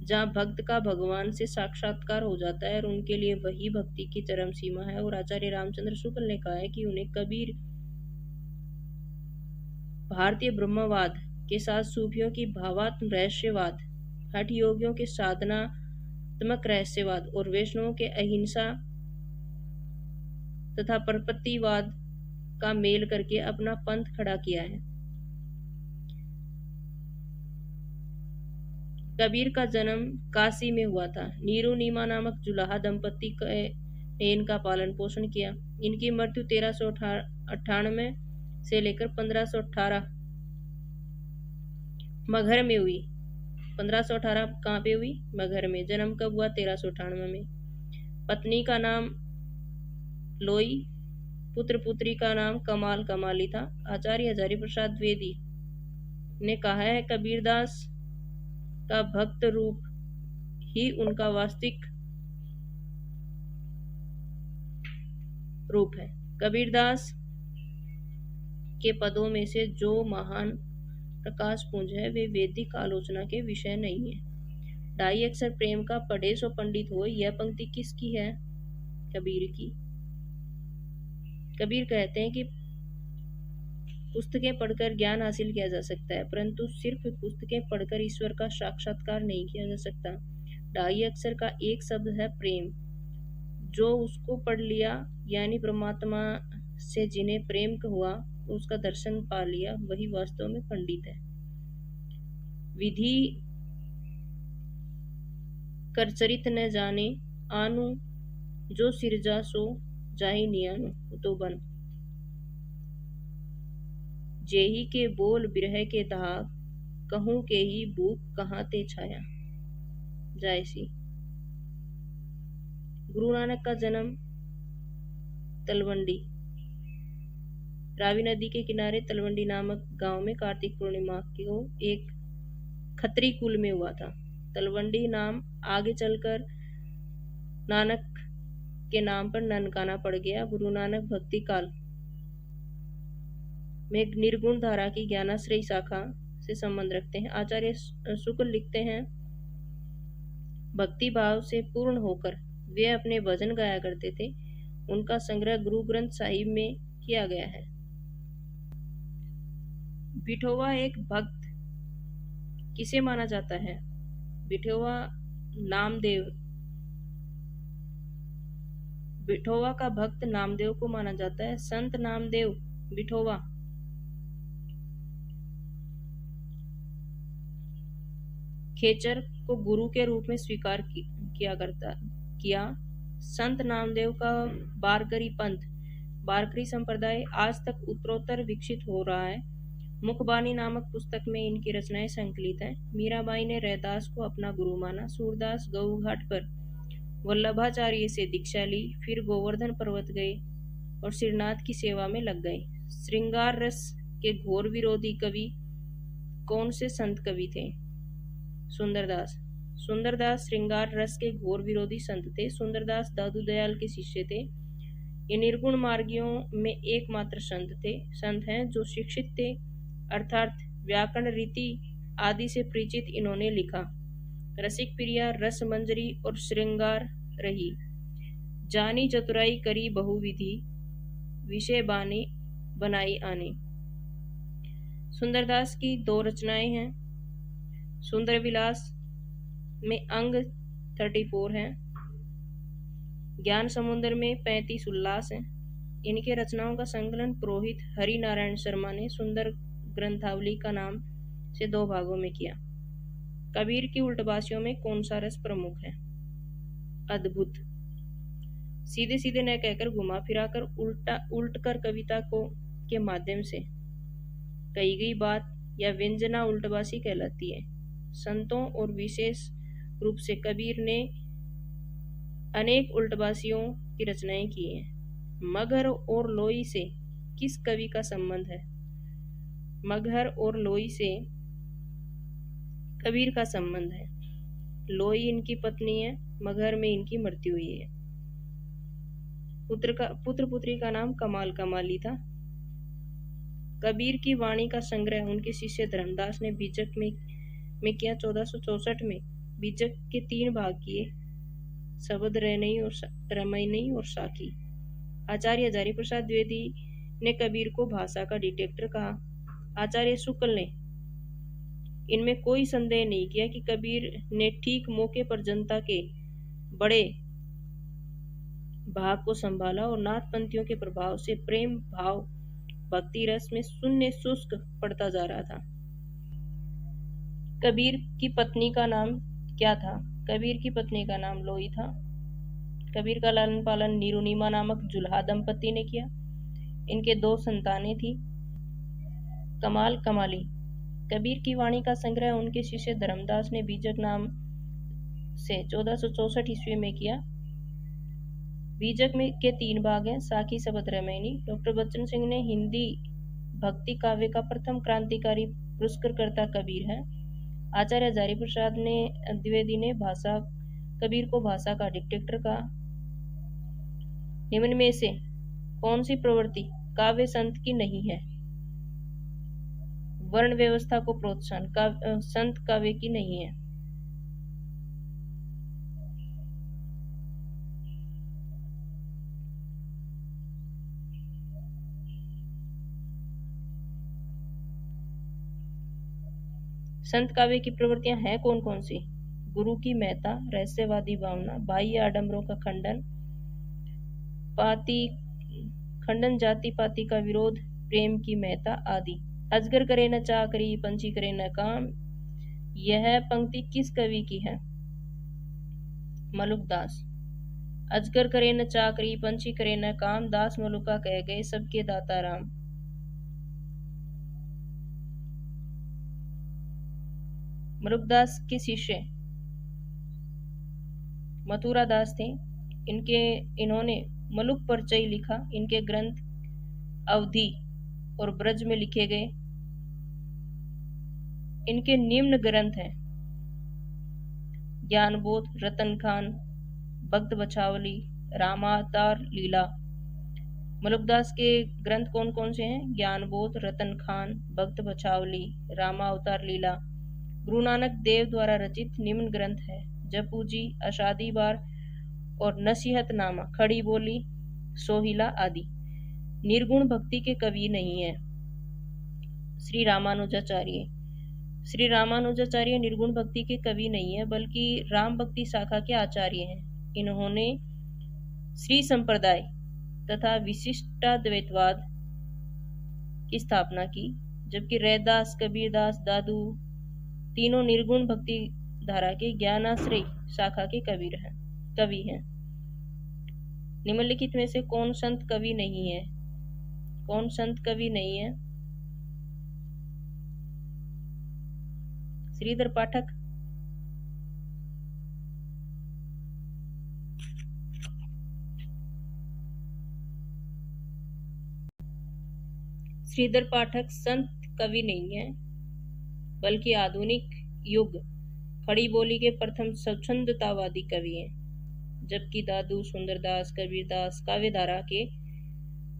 [SPEAKER 1] जहाँ भक्त का भगवान से साक्षात्कार हो जाता है और उनके लिए वही भक्ति की चरम सीमा है। और आचार्य रामचंद्र शुक्ल ने कहा है कि उन्हें कबीर भारतीय ब्रह्मवाद के साथ सूफियों की भावात्म रहस्यवाद, हठ योगियों के साधनात्मक रहस्यवाद और वैष्णवों के अहिंसा तथा परपत्तिवाद का मेल करके अपना पंथ खड़ा किया है। कबीर का जन्म काशी में हुआ था। नीरू नीमा नामक जुलाहा दंपत्ति ने इनका पालन पोषण किया। इनकी मृत्यु 1398 से लेकर 1518 मगहर में हुई। 1518 कहाँ पे हुई? मगहर में। जन्म कब हुआ? 1398 में। पत्नी का नाम लोई, पुत्र पुत्री का नाम कमाल कमाली था। आचार्य हजारी प्रसाद द्विवेदी ने कहा है कबीरदास का भक्त रूप ही उनका वास्तविक रूप है। कबीरदास के पदों में से जो महान प्रकाश पुंज है वे वैदिक आलोचना के विषय नहीं है। ढाई अक्षर प्रेम का पढ़े सो पंडित हो, यह पंक्ति किसकी है? कबीर की। कबीर कहते हैं कि पुस्तकें पढ़कर ज्ञान हासिल किया जा सकता है, परंतु सिर्फ पुस्तकें पढ़कर ईश्वर का साक्षात्कार नहीं किया जा सकता। ढाई अक्षर का एक शब्द है प्रेम। जो उसको पढ़ लिया, यानी परमात्मा से जिन्हें प्रेम हुआ, उसका दर्शन पा लिया, वही वास्तव में पंडित है। विधि कर चरित न जाने आनु, जो सिरजा सो जाहि नियानु। तो बन जेही के बोल बिरह के धाग, कहूँ के ही भूख कहाँ ते छाया। जायसी। गुरु नानक का जन्म तलवंडी, रावी नदी के किनारे तलवंडी नामक गांव में कार्तिक पूर्णिमा को एक खत्री कुल में हुआ था। तलवंडी नाम आगे चलकर नानक के नाम पर ननकाना पड़ गया। गुरु नानक भक्ति काल में निर्गुण धारा की ज्ञानाश्रयी शाखा से संबंध रखते हैं। आचार्य शुक्ल लिखते हैं, भक्ति भाव से पूर्ण होकर वे अपने भजन गाया करते थे। उनका संग्रह गुरु ग्रंथ साहिब में किया गया है। बिठोवा एक भक्त किसे माना जाता है? बिठोवा नामदेव। बिठोवा का भक्त नामदेव को माना जाता है। संत नामदेव बिठोवा खेचर को गुरु के रूप में स्वीकार किया। संत नामदेव का बारकरी पंथ, बारकरी संप्रदाय आज तक उत्तरोत्तर विकसित हो रहा है। मुखबानी नामक पुस्तक में इनकी रचनाएं संकलित हैं। मीराबाई ने रैदास को अपना गुरु माना। सूरदास गऊ घाट पर वल्लभाचार्य से दीक्षा ली, फिर गोवर्धन पर्वत गए और श्रीनाथ की सेवा में लग गए। श्रृंगार रस के घोर विरोधी कवि कौन से संत कवि थे? सुंदरदास। सुंदरदास श्रृंगार रस के घोर विरोधी संत थे। सुंदरदास दादू दयाल के शिष्य थे। ये निर्गुण मार्गियों में एकमात्र संत हैं जो शिक्षित थे, अर्थात व्याकरण, रीति आदि से परिचित। इन्होंने लिखा, रसिक प्रिया रस मंजरी और श्रृंगार रही, जानी चतुराई करी बहुविधि, विषय बाने बनाई आने। सुंदरदास की दो रचनाएं हैं। सुंदर विलास में अंग 34 हैं। ज्ञान समुद्र में 35 उल्लास हैं। इनके रचनाओं का संकलन पुरोहित हरि नारायण शर्मा ने सुंदर ग्रंथावली का नाम से 2 भागों में किया। कबीर की उल्टबासियों में कौन सा रस प्रमुख है? अद्भुत। सीधे सीधे न कहकर घुमा फिराकर उल्ट कर कविता को के माध्यम से कही गई बात या व्यंजना उल्टबासी कहलाती है। संतों और विशेष रूप से कबीर ने अनेक उल्टबासियों की रचनाएं की हैं। मगहर और लोई से किस कवि का संबंध है? मगहर और लोई से कबीर का संबंध है। लोई इनकी पत्नी है, मगहर में इनकी मृत्यु हुई है। पुत्र पुत्री का नाम कमाल कमाली था। कबीर की वाणी का संग्रह उनके शिष्य धर्मदास ने बीजक में किया। 1464 में बीजक के 3 भाग किए, शबद रमैनी और साकी। आचार्य हजारी प्रसाद द्विवेदी ने कबीर को भाषा का डिटेक्टर कहा। आचार्य शुक्ल ने इनमें कोई संदेह नहीं किया कि कबीर ने ठीक मौके पर जनता के बड़े भाग को संभाला और नाथपंथियों के प्रभाव से प्रेम भाव भक्ति रस में शून्य शुष्क पड़ता जा रहा था। कबीर की पत्नी का नाम क्या था? कबीर की पत्नी का नाम लोई था। कबीर का लालन पालन नीरुनीमा नामक जुल्हा दंपति ने किया। इनके 2 संतानें थी, कमाल कमाली। कबीर की वाणी का संग्रह उनके शिष्य धर्मदास ने बीजक नाम से 1464 ईस्वी में किया। बीजक में के 3 भाग हैं, साकी शबद रमैनी। डॉक्टर बच्चन सिंह ने हिंदी भक्ति काव्य का प्रथम क्रांतिकारी पुरस्कारकर्ता कबीर है। आचार्य हजारी प्रसाद ने द्विवेदी ने कबीर को भाषा का डिटेक्टर कहा। निम्न में से कौन सी प्रवृत्ति काव्य संत की नहीं है? वर्ण व्यवस्था को प्रोत्साहन संत काव्य की नहीं है। संत काव्य की प्रवृत्तियां हैं कौन कौन सी? गुरु की महत्ता, रहस्यवादी भावना, बाह्य आडंबरों का खंडन, जाति पाति का विरोध, प्रेम की महत्ता आदि। अजगर करे न चाकरी, पंछी करे न काम। यह पंक्ति किस कवि की है? मलुकदास। अजगर करे न चाकरी, पंछी करे न काम, दास मलुका कह गए सबके दाता राम। मलुकदास के शिष्य मथुरा दास थे। इन्होंने मलुक परिचय लिखा। इनके ग्रंथ अवधी और ब्रज में लिखे गए। इनके निम्न ग्रंथ हैं ज्ञानबोध, रतन खान, भक्त बछावली, रामावतार लीला। मलुकदास के ग्रंथ कौन कौन से हैं? ज्ञानबोध, रतन खान, भक्त बछावली, रामावतार लीला। गुरु नानक देव द्वारा रचित निम्न ग्रंथ है जपू जी, अषादी बार और नसीहतनामा, खड़ी बोली, सोहिला आदि। निर्गुण भक्ति के कवि नहीं है। श्री रामानुजाचार्य निर्गुण भक्ति के कवि नहीं है, बल्कि राम भक्ति शाखा के आचार्य हैं। इन्होंने श्री संप्रदाय तथा विशिष्टाद्वैतवाद की स्थापना की, जबकि रैदास, कबीरदास, दादू तीनों निर्गुण भक्ति धारा के ज्ञानाश्रय शाखा के कवि हैं। निम्नलिखित में से कौन संत कवि नहीं है? कौन संत कवि नहीं है? श्रीधर पाठक। श्रीधर पाठक संत कवि नहीं है, बल्कि आधुनिक युग खड़ी बोली के प्रथम स्वच्छंदतावादी कवि हैं। जबकि दादू, सुंदरदास, कबीरदास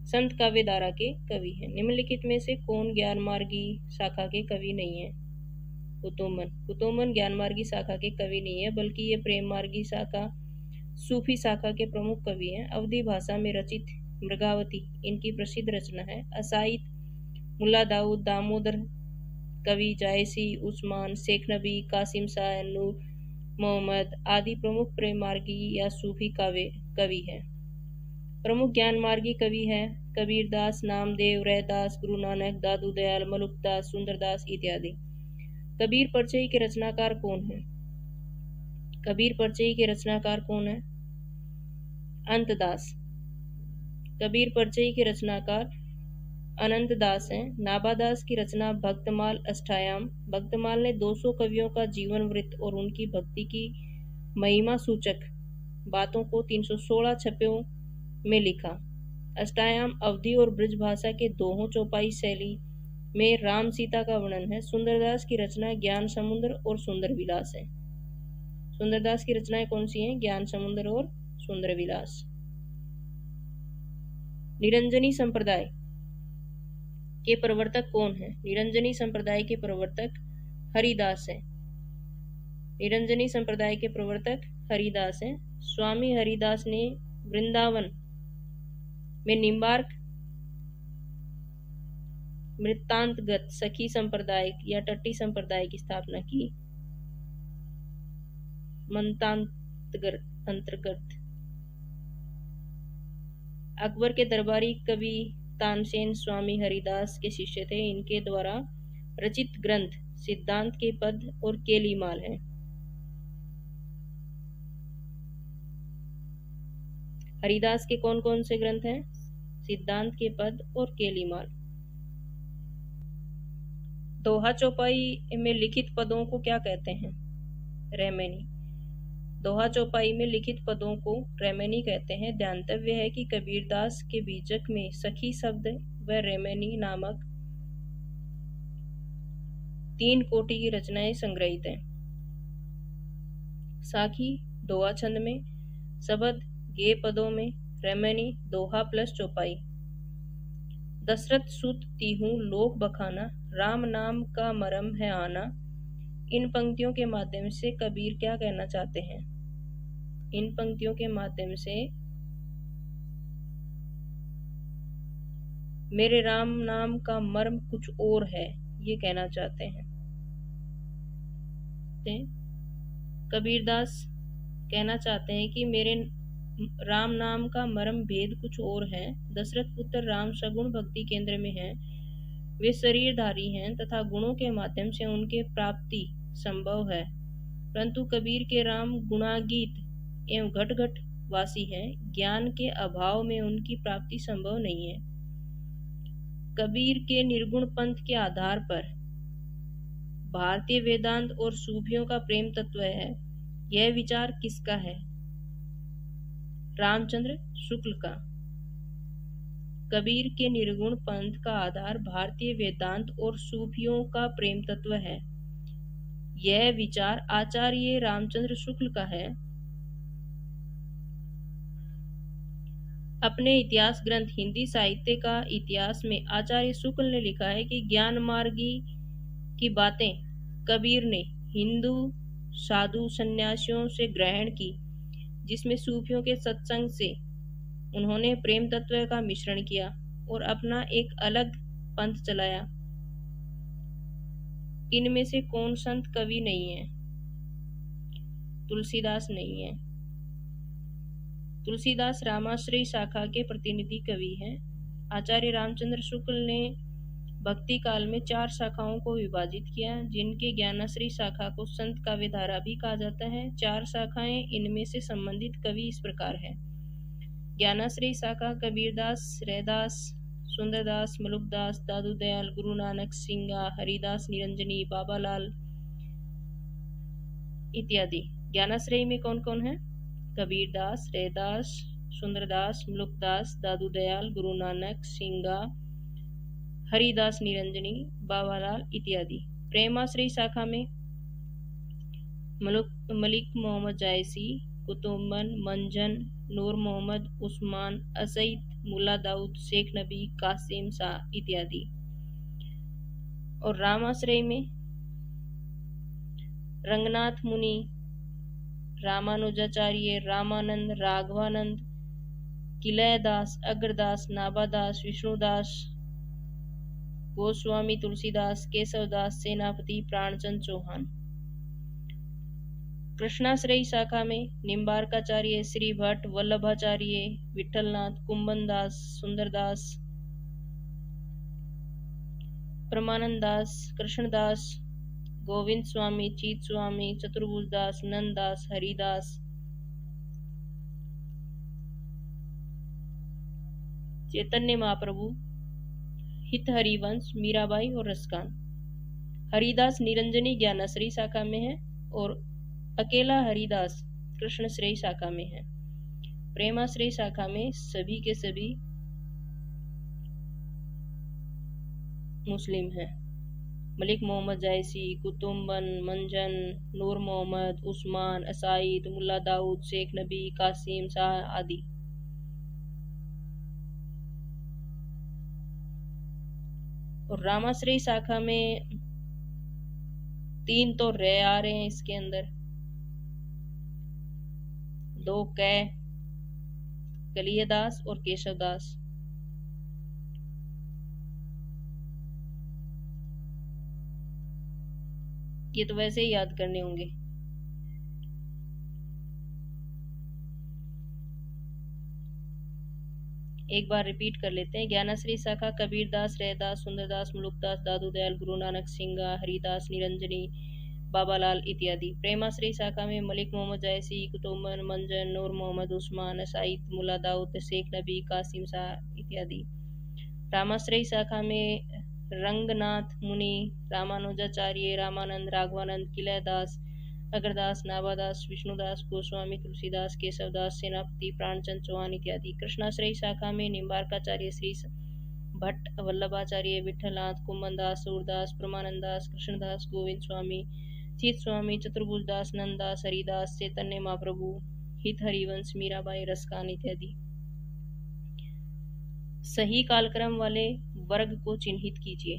[SPEAKER 1] संत काव्यधारा के कवि हैं। निम्नलिखित में से कौन ज्ञानमार्गी शाखा के कवि नहीं है? कुतुमन ज्ञानमार्गी शाखा के कवि नहीं है, बल्कि ये प्रेम मार्गी शाखा, सूफी शाखा के प्रमुख कवि हैं। अवधी भाषा में रचित मृगावती इनकी प्रसिद्ध रचना है। असाइत, मुल्ला दाऊद, दामोदर कवि, जायसी, उस्मान, शेख नबी, कासिम शाह, नूर मोहम्मद आदि प्रमुख प्रेम मार्गी या सूफी कवि हैं। प्रमुख ज्ञान मार्गी कवि हैं कबीरदास, नामदेव, रैदास, गुरु नानक, दादू दयाल, मलुकदास, सुंदरदास इत्यादि। कबीर परिचय के रचनाकार कौन है? कबीर परिचय के रचनाकार कौन है? अंतदास। कबीर परिचय के रचनाकार अनंत दास हैं। नाभादास की रचना भक्तमाल अष्टायाम। भक्तमाल ने 200 कवियों का जीवन वृत्त और उनकी भक्ति की महिमा सूचक बातों को 316 छप्पों में लिखा। अष्टायाम अवधी और ब्रज भाषा के दोहों चौपाई शैली में राम सीता का वर्णन है। सुंदरदास की रचना ज्ञान समुद्र और सुंदर विलास है। सुंदरदास की रचनाएं कौन सी हैं? ज्ञान समुद्र और सुंदर विलास। निरंजनी संप्रदाय के प्रवर्तक कौन है? निरंजनी संप्रदाय के प्रवर्तक हरिदास है। निरंजनी संप्रदाय के प्रवर्तक हरिदास हैं। स्वामी हरिदास ने वृंदावन में निम्बार्क वृत्तांतगत सखी संप्रदाय या टट्टी संप्रदाय की स्थापना की। अंतर्गत अकबर के दरबारी कवि तानसेन स्वामी हरिदास के शिष्य थे। इनके द्वारा रचित ग्रंथ सिद्धांत के पद और केलीमाल है। हरिदास के कौन कौन से ग्रंथ हैं? सिद्धांत के पद और केलीमाल। दोहा चौपाई में लिखित पदों को क्या कहते हैं? रेमेनी। दोहा चौपाई में लिखित पदों को रेमेनी कहते हैं। ध्यातव्य है कि कबीरदास के बीजक में सखी शब्द व रेमेनी नामक 3 कोटि की रचनाएं संग्रहित हैं। साखी दोहा छंद में, शबद गे पदों में, रेमेनी दोहा प्लस चौपाई। दशरथ सुत तीहूं लोक बखाना, राम नाम का मरम है आना। इन पंक्तियों के माध्यम से कबीर क्या कहना चाहते हैं? इन पंक्तियों के माध्यम से मेरे राम नाम का मर्म कुछ और है, ये कहना चाहते हैं। कबीरदास कहना चाहते हैं कि मेरे राम नाम का मर्म भेद कुछ और है। दशरथ पुत्र राम सगुण भक्ति केंद्र में हैं। वे शरीरधारी हैं तथा गुणों के माध्यम से उनके प्राप्ति संभव है, परंतु कबीर के राम गुणागीत एवं घट घट वासी हैं। ज्ञान के अभाव में उनकी प्राप्ति संभव नहीं है। कबीर के निर्गुण पंथ के आधार पर भारतीय वेदांत और सूफियों का प्रेम तत्व है। यह विचार किसका है? रामचंद्र शुक्ल का। कबीर के निर्गुण पंथ का आधार भारतीय वेदांत और सूफियों का प्रेम तत्व है। यह विचार आचार्य रामचंद्र शुक्ल का है। अपने इतिहास ग्रंथ हिंदी साहित्य का इतिहास में आचार्य शुक्ल ने लिखा है कि ज्ञान मार्गी की बातें कबीर ने हिंदू साधु सन्यासियों से ग्रहण की, जिसमें सूफियों के सत्संग से उन्होंने प्रेम तत्व का मिश्रण किया और अपना एक अलग पंथ चलाया। इनमें से कौन संत कवि नहीं है? तुलसीदास नहीं है। तुलसीदास रामाश्रयी शाखा के प्रतिनिधि कवि हैं। आचार्य रामचंद्र शुक्ल ने भक्ति काल में 4 शाखाओं को विभाजित किया, जिनके ज्ञानाश्रयी शाखा को संत काव्यधारा भी कहा जाता है। 4 शाखाएं, इनमें से संबंधित कवि इस प्रकार है। ज्ञानाश्रयी शाखा कबीरदास, रैदास, सुंदरदास, मलुकदास, दादू दयाल, गुरु नानक, सिंगा, हरिदास, निरंजनी, बाबालाल इत्यादि। ज्ञानाश्रयी में कौन कौन है? कबीरदास, रैदास, सुंदरदास, मलुकदास, दादू दयाल, गुरु नानक, सिंगा, हरिदास, निरंजनी, बाबालाल इत्यादि। प्रेमाश्रयी शाखा में मलिक मोहम्मद जायसी, कुतुबन, मंजन, नूर मोहम्मद, उस्मान, असईद, मुल्ला दाऊद, शेख नबी, कासिम शाह इत्यादि। और रामाश्रय में रंगनाथ मुनि, रामानुजाचार्य, रामानंद, राघवानंद, किलयदास, अग्रदास, नाभादास, विष्णुदास, गोस्वामी तुलसीदास, केशवदास, सेनापति, प्राणचंद चौहान। कृष्णाश्रयी शाखा में निम्बारकाचार्य, श्री भट्ट, वल्लभाचार्य, विठलनाथ, कुंभनदास, सुंदरदास, परमानंददास, कृष्णदास, गोविंद स्वामी, चीत स्वामी, चतुर्भुजदास, नंददास, हरिदास, चैतन्य महाप्रभु, हित हरिवंश मीराबाई और रसकान। हरिदास निरंजनी ज्ञानाश्रयी शाखा में है और अकेला हरिदास कृष्णश्रेयी शाखा में है। प्रेमाश्रयी शाखा में सभी के सभी मुस्लिम हैं। मलिक मोहम्मद जायसी, कुतुम्बन, मंजन, नूर मोहम्मद, उस्मान, असाइद, मुल्ला दाऊद, शेख नबी, कासिम शाह आदि। और रामाश्रयी शाखा में 3 तो रे आ रहे हैं इसके अंदर, 2 कै, कलियदास और केशवदास। ये तो वैसे ही याद करने होंगे। एक बार रिपीट कर लेते हैं। ज्ञानाश्रयी शाखा कबीरदास, रैदास, सुंदरदास, मुलुकदास, दादू दयाल, गुरु नानक सिंगा, हरिदास, निरंजनी, बाबालाल इत्यादि। प्रेमाश्रयी शाखा में मलिक मोहम्मद जायसी, कुतुम्बन, मंजन, नूर मोहम्मद, उस्मान, साइद, मुल्ला दाऊद, शेख नबी, कासिम शाह इत्यादि। रामाश्रयी शाखा में रंगनाथ मुनि, रामानुजाचार्य, रामानंद, राघवानंद, किलयदास, अगरदास, नाभादास, विष्णुदास, गोस्वामी, तुलसीदास, केशवदास, सेनापति, प्राणचंद चौहान इत्यादि। कृष्णाश्रयी शाखा में निम्बारकाचार्य, श्री भट्ट, वल्लभाचार्य, विठलनाथ, कुम्भनदास, सूरदास, परमानंदास, कृष्णदास, गोविंद स्वामी, चित स्वामी, चतुर्भुजदास, नंददास, हरिदास, चैतन्य महाप्रभु, हित हरिवंश, मीराबाई, रसकान इत्यादि। सही कालक्रम वाले वर्ग को चिन्हित कीजिए।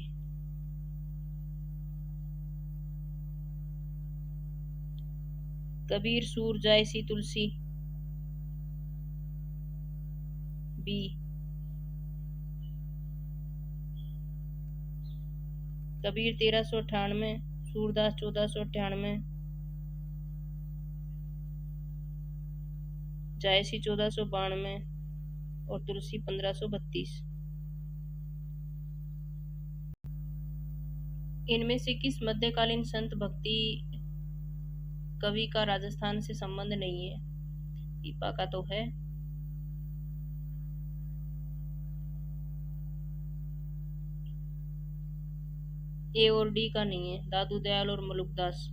[SPEAKER 1] कबीर, सूर, जायसी, तुलसी। बी। कबीर 1398, सूरदास 1498, जायसी 1492 और तुलसी 1532। इनमें से किस मध्यकालीन संत भक्ति कवि का राजस्थान से संबंध नहीं है? पीपा का तो है। ए और डी का नहीं है। दादू दयाल और मुलुकदास।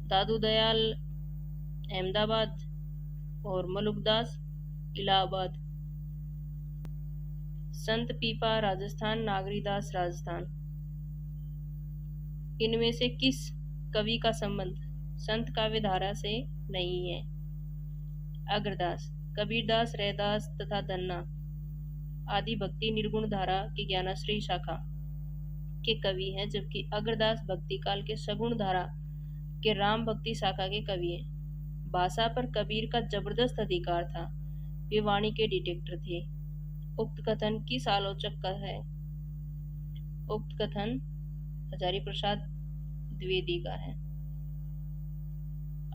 [SPEAKER 1] दादू दयाल अहमदाबाद और मुलुकदास इलाहाबाद। संत पीपा राजस्थान, नागरीदास राजस्थान। इनमें से किस कवि का संबंध संत काव्य धारा से नहीं है? अग्रदास। कबीरदास, रैदास तथा धन्ना आदि भक्ति निर्गुण धारा की ज्ञानाश्रयी शाखा के कवि हैं, जबकि अग्रदास भक्ति काल के सगुण धारा के राम भक्ति शाखा के कवि हैं। भाषा पर कबीर का जबरदस्त अधिकार था, वे वाणी के डिटेक्टर थे। उक्त कथन किस आलोचक का है? उक्त कथन हजारी प्रसाद द्विवेदी का है।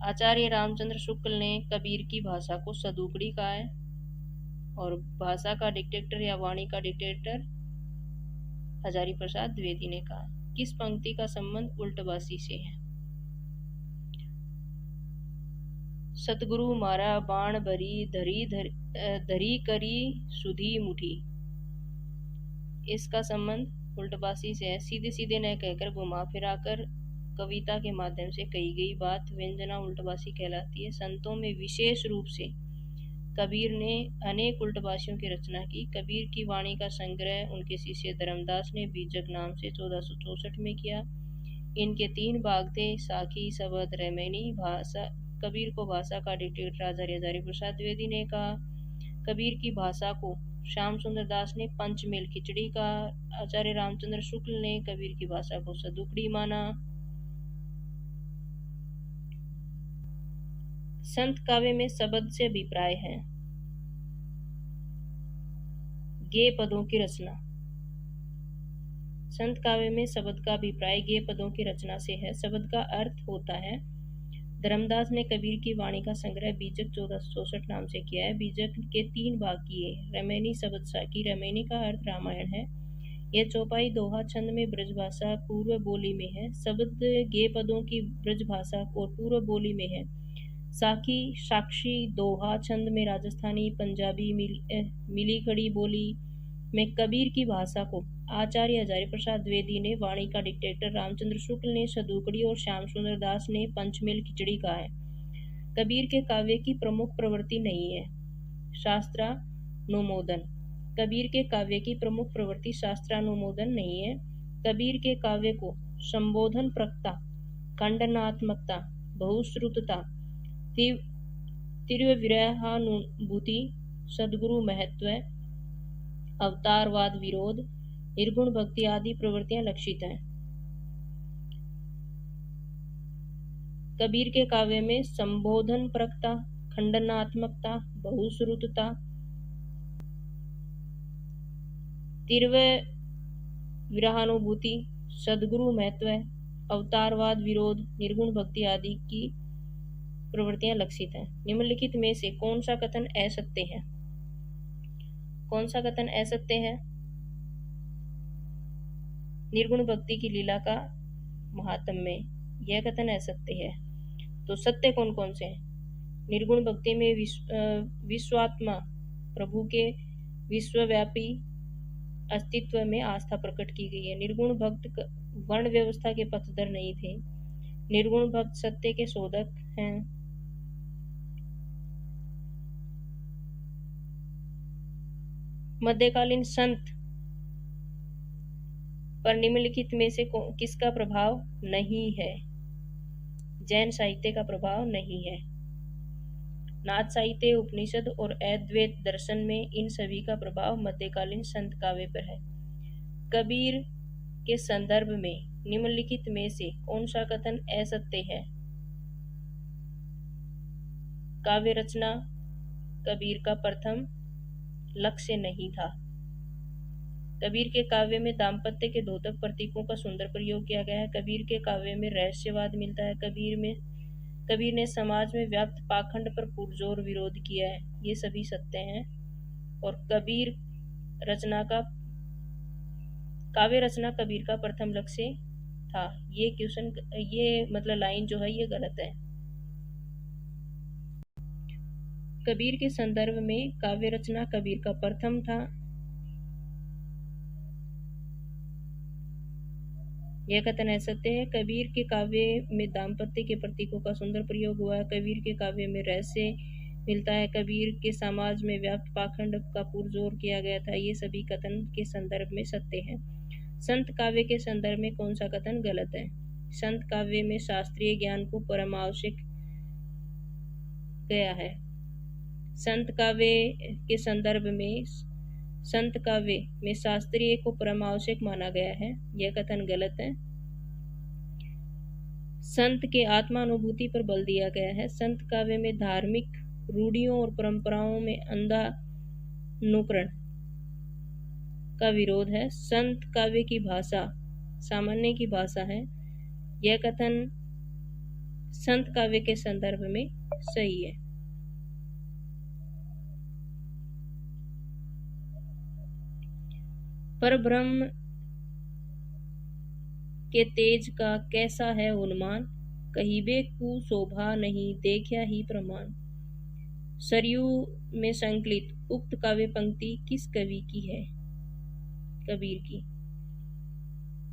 [SPEAKER 1] आचार्य रामचंद्र शुक्ल ने कबीर की भाषा को सदुकड़ी कहा है और भाषा का डिक्टेटर या वाणी का डिक्टेटर हजारी प्रसाद द्विवेदी ने कहा। किस पंक्ति का संबंध उल्टबासी से है? सतगुरु मारा बाण भरी, धरी करी सुधी मुठी। इसका संबंध उल्टबासी से है। सीधे सीधे न कहकर घुमा फिराकर कविता के माध्यम से कही गई बात व्यंजना उल्टबासी कहलाती है। संतों में विशेष रूप से कबीर ने अनेक उल्टबासियों की रचना की। कबीर की वाणी का संग्रह उनके शिष्य धर्मदास ने बीजक नाम से 1464 में किया। इनके 3 भाग थे, साखी, शबद, रैमेनी। भाषा कबीर को भाषा का डिक्टेटर आचार्य हजारी प्रसाद द्विवेदी ने कहा। कबीर की भाषा को श्याम सुंदर दास ने पंचमेल खिचड़ी का। आचार्य रामचंद्र शुक्ल ने कबीर की भाषा को सदुकड़ी माना। संत काव्य में शबद से अभिप्राय है। गेय पदों की रचना। संत काव्य में शबद का अभिप्राय गेय पदों की रचना से है। शबद का अर्थ होता है। धर्मदास ने कबीर की वाणी का संग्रह बीजक 1464 नाम से किया है। बीजक के 3 भाग किए। रमैनी, शबद, साकी। रमैनी का अर्थ रामायण है। यह चौपाई दोहा छंद में ब्रजभाषा पूर्व बोली में है। शबद गेय पदों की ब्रजभाषा और पूर्व बोली में है। साखी, साक्षी दोहा छंद में राजस्थानी, पंजाबी, मिली खड़ी बोली में कबीर की भाषा को आचार्य हजारी प्रसाद द्विवेदी ने वाणी का डिक्टेटर, रामचंद्र शुक्ल ने सदुकड़ी और श्याम सुंदर दास ने पंचमेल खिचड़ी कहा है। कबीर के काव्य की प्रमुख प्रवृत्ति नहीं है शास्त्रानुमोदन। कबीर के काव्य की प्रमुख प्रवृत्ति शास्त्रानुमोदन नहीं है। कबीर के काव्य को संबोधन प्रकता, खंडनात्मकता, बहुश्रुतता, तीव्र विरहानुभूति, सद्गुरु महत्व, अवतारवाद विरोध, निर्गुण भक्ति आदि प्रवृत्तियां लक्षित हैं। कबीर के काव्य में संबोधन प्रकता, खंडनात्मकता, बहुश्रुतता, तीव्र विरहानुभूति, सद्गुरु महत्व, अवतारवाद विरोध, निर्गुण भक्ति आदि की प्रवृत्तियां लक्षित हैं। निम्नलिखित में से कौन सा कथन असत्य है? कौन सा कथन असत्य है? निर्गुण भक्ति की लीला का महात्म्य में यह कथन असत्य है। तो सत्य कौन कौन से हैं? निर्गुण भक्ति में विश्वात्मा प्रभु के विश्वव्यापी अस्तित्व में आस्था प्रकट की गई है। निर्गुण भक्त वर्ण व्यवस्था के पक्षधर नहीं थे। निर्गुण भक्त सत्य के शोधक हैं। मध्यकालीन संत पर निम्नलिखित में से किसका प्रभाव नहीं है? जैन साहित्य का प्रभाव नहीं है। नाथ साहित्य, उपनिषद और अद्वैत दर्शन में इन सभी का प्रभाव मध्यकालीन संत काव्य पर है। कबीर के संदर्भ में निम्नलिखित में से कौन सा कथन असत्य है? काव्य रचना कबीर का प्रथम लक्ष्य नहीं था। कबीर के काव्य में दाम्पत्य के द्योतक प्रतीकों का सुंदर प्रयोग किया गया है। कबीर के काव्य में रहस्यवाद मिलता है। कबीर ने समाज में व्याप्त पाखंड पर पुरजोर विरोध किया है। ये सभी सत्य हैं। और काव्य रचना कबीर का प्रथम लक्ष्य था। ये मतलब लाइन जो है ये गलत है। कबीर के संदर्भ में काव्य रचना कबीर का प्रथम था। यह कथन असत्य है। कबीर के काव्य में दाम्पत्य के प्रतीकों का सुंदर प्रयोग हुआ है। कबीर के काव्य में रहस्य मिलता है। कबीर के समाज में व्याप्त पाखंड का पुरजोर किया गया था। ये सभी कथन के संदर्भ में सत्य है। संत काव्य के संदर्भ में कौन सा कथन गलत है? संत काव्य में शास्त्रीय ज्ञान को परमावश्यक गया है। संत काव्य के संदर्भ में संत काव्य में शास्त्रीय को परमावश्यक माना गया है। यह कथन गलत है। संत के आत्मानुभूति पर बल दिया गया है। संत काव्य में धार्मिक रूढ़ियों और परंपराओं में अंधानुकरण का विरोध है। संत काव्य की भाषा सामान्य की भाषा है। यह कथन संत काव्य के संदर्भ में सही है। परब्रह्म के तेज का कैसा है उन्मान, कहिबे कु शोभा नहीं देखा ही प्रमाण। सरयू में संकलित उक्त काव्य पंक्ति किस कवि की है? कबीर की।